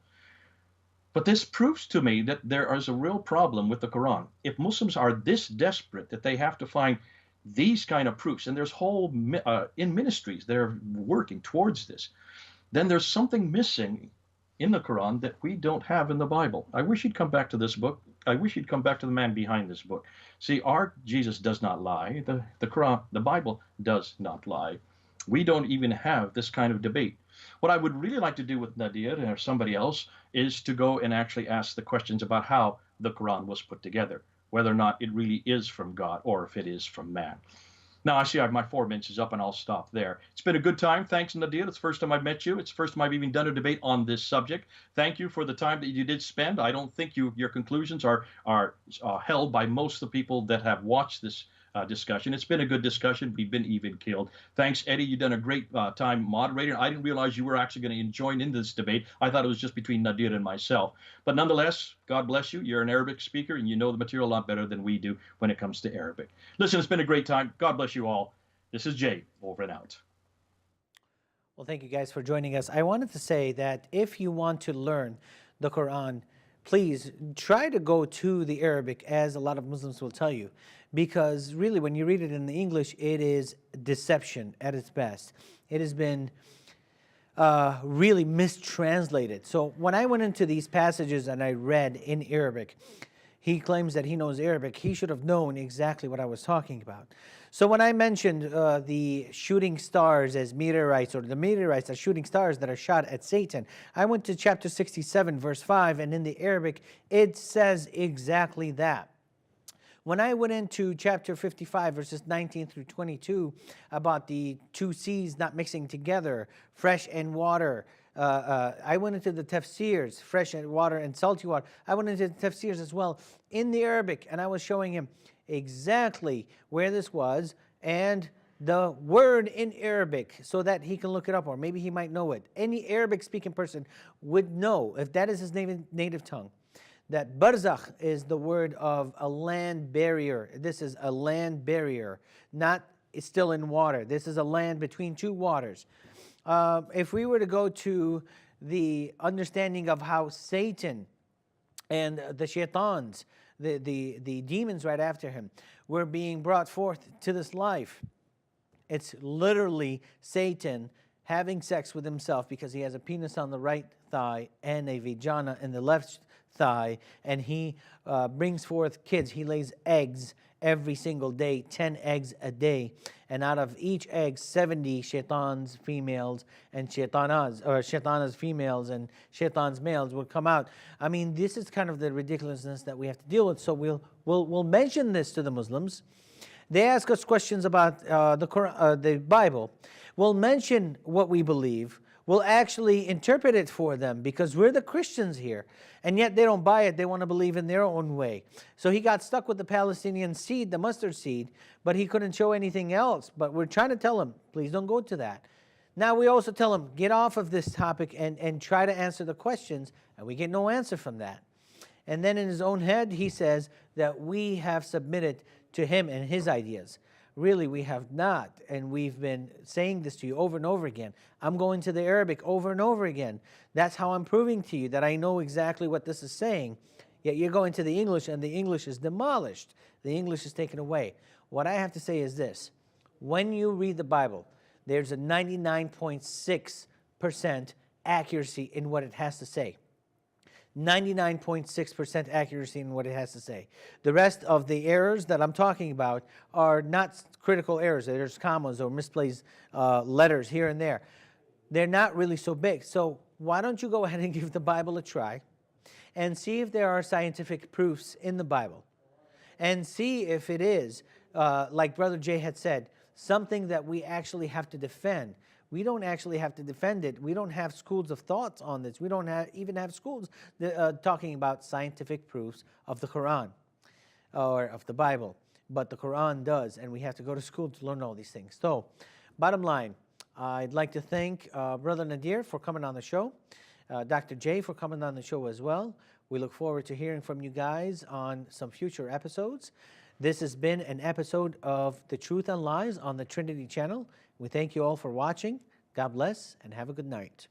But this proves to me that there is a real problem with the Quran. If Muslims are this desperate that they have to find these kind of proofs, and there's whole in ministries that are working towards this, then there's something missing in the Quran that we don't have in the Bible. I wish he'd come back to this book. I wish he'd come back to the man behind this book. See, our Jesus does not lie. The Quran, the Bible does not lie. We don't even have this kind of debate. What I would really like to do with Nadir or somebody else is to go and actually ask the questions about how the Quran was put together, whether or not it really is from God or if it is from man. Now, I see my 4 minutes is up, and I'll stop there. It's been a good time. Thanks, Nadir. It's the first time I've met you. It's the first time I've even done a debate on this subject. Thank you for the time that you did spend. I don't think your conclusions are held by most of the people that have watched this discussion. It's been a good discussion. We've been even killed. Thanks, Eddie. You've done a great time moderating. I didn't realize you were actually going to join in this debate. I thought it was just between Nadir and myself. But nonetheless, God bless you. You're an Arabic speaker, and you know the material a lot better than we do when it comes to Arabic. Listen, it's been a great time. God bless you all. This is Jay, over and out. Well, thank you guys for joining us. I wanted to say that if you want to learn the Quran, please try to go to the Arabic, as a lot of Muslims will tell you, because really when you read it in the English, it is deception at its best. It has been really mistranslated. So when I went into these passages and I read in Arabic, he claims that he knows Arabic. He should have known exactly what I was talking about. So when I mentioned the shooting stars as meteorites, or the meteorites as shooting stars that are shot at Satan, I went to chapter 67, verse 5, and in the Arabic, it says exactly that. When I went into chapter 55, verses 19 through 22, about the two seas not mixing together, fresh and water, I went into the tafsirs, fresh and water and salty water. I went into the tafsirs as well in the Arabic, and I was showing him exactly where this was and the word in Arabic so that he can look it up, or maybe he might know it. Any Arabic-speaking person would know, if that is his native tongue, that barzakh is the word of a land barrier. This is a land barrier, not it's still in water. This is a land between two waters. If we were to go to the understanding of how Satan and the shaitans, the demons right after him, were being brought forth to this life. It's literally Satan having sex with himself because he has a penis on the right thigh and a vagina in the left thigh, and he brings forth kids. He lays eggs every single day, 10 eggs a day, and out of each egg, 70 shaitans females and shaitanas females and shaitans males will come out. I mean, this is kind of the ridiculousness that we have to deal with. So we'll mention this to the Muslims. They ask us questions about the Quran, the Bible. We'll mention what we believe. We'll actually interpret it for them because we're the Christians here. And yet they don't buy it. They want to believe in their own way. So he got stuck with the Palestinian seed, the mustard seed, but he couldn't show anything else. But we're trying to tell him, please don't go to that. Now we also tell him, get off of this topic and try to answer the questions. And we get no answer from that. And then in his own head, he says that we have submitted to him and his ideas. Really, we have not, and we've been saying this to you over and over again. I'm going to the Arabic over and over again. That's how I'm proving to you that I know exactly what this is saying. Yet you're going to the English, and the English is demolished. The English is taken away. What I have to say is this. When you read the Bible, there's a 99.6% accuracy in what it has to say. 99.6% accuracy in what it has to say. The rest of the errors that I'm talking about are not critical errors. There's commas or misplaced letters here and there. They're not really so big. So why don't you go ahead and give the Bible a try and see if there are scientific proofs in the Bible, and see if it is, like Brother Jay had said, something that we actually have to defend. We don't actually have to defend it. We don't have schools of thoughts on this. We don't even have schools talking about scientific proofs of the Quran or of the Bible. But the Quran does, and we have to go to school to learn all these things. So, bottom line, I'd like to thank Brother Nadir for coming on the show, Dr. J for coming on the show as well. We look forward to hearing from you guys on some future episodes. This has been an episode of The Truth and Lies on the Trinity Channel. We thank you all for watching. God bless and have a good night.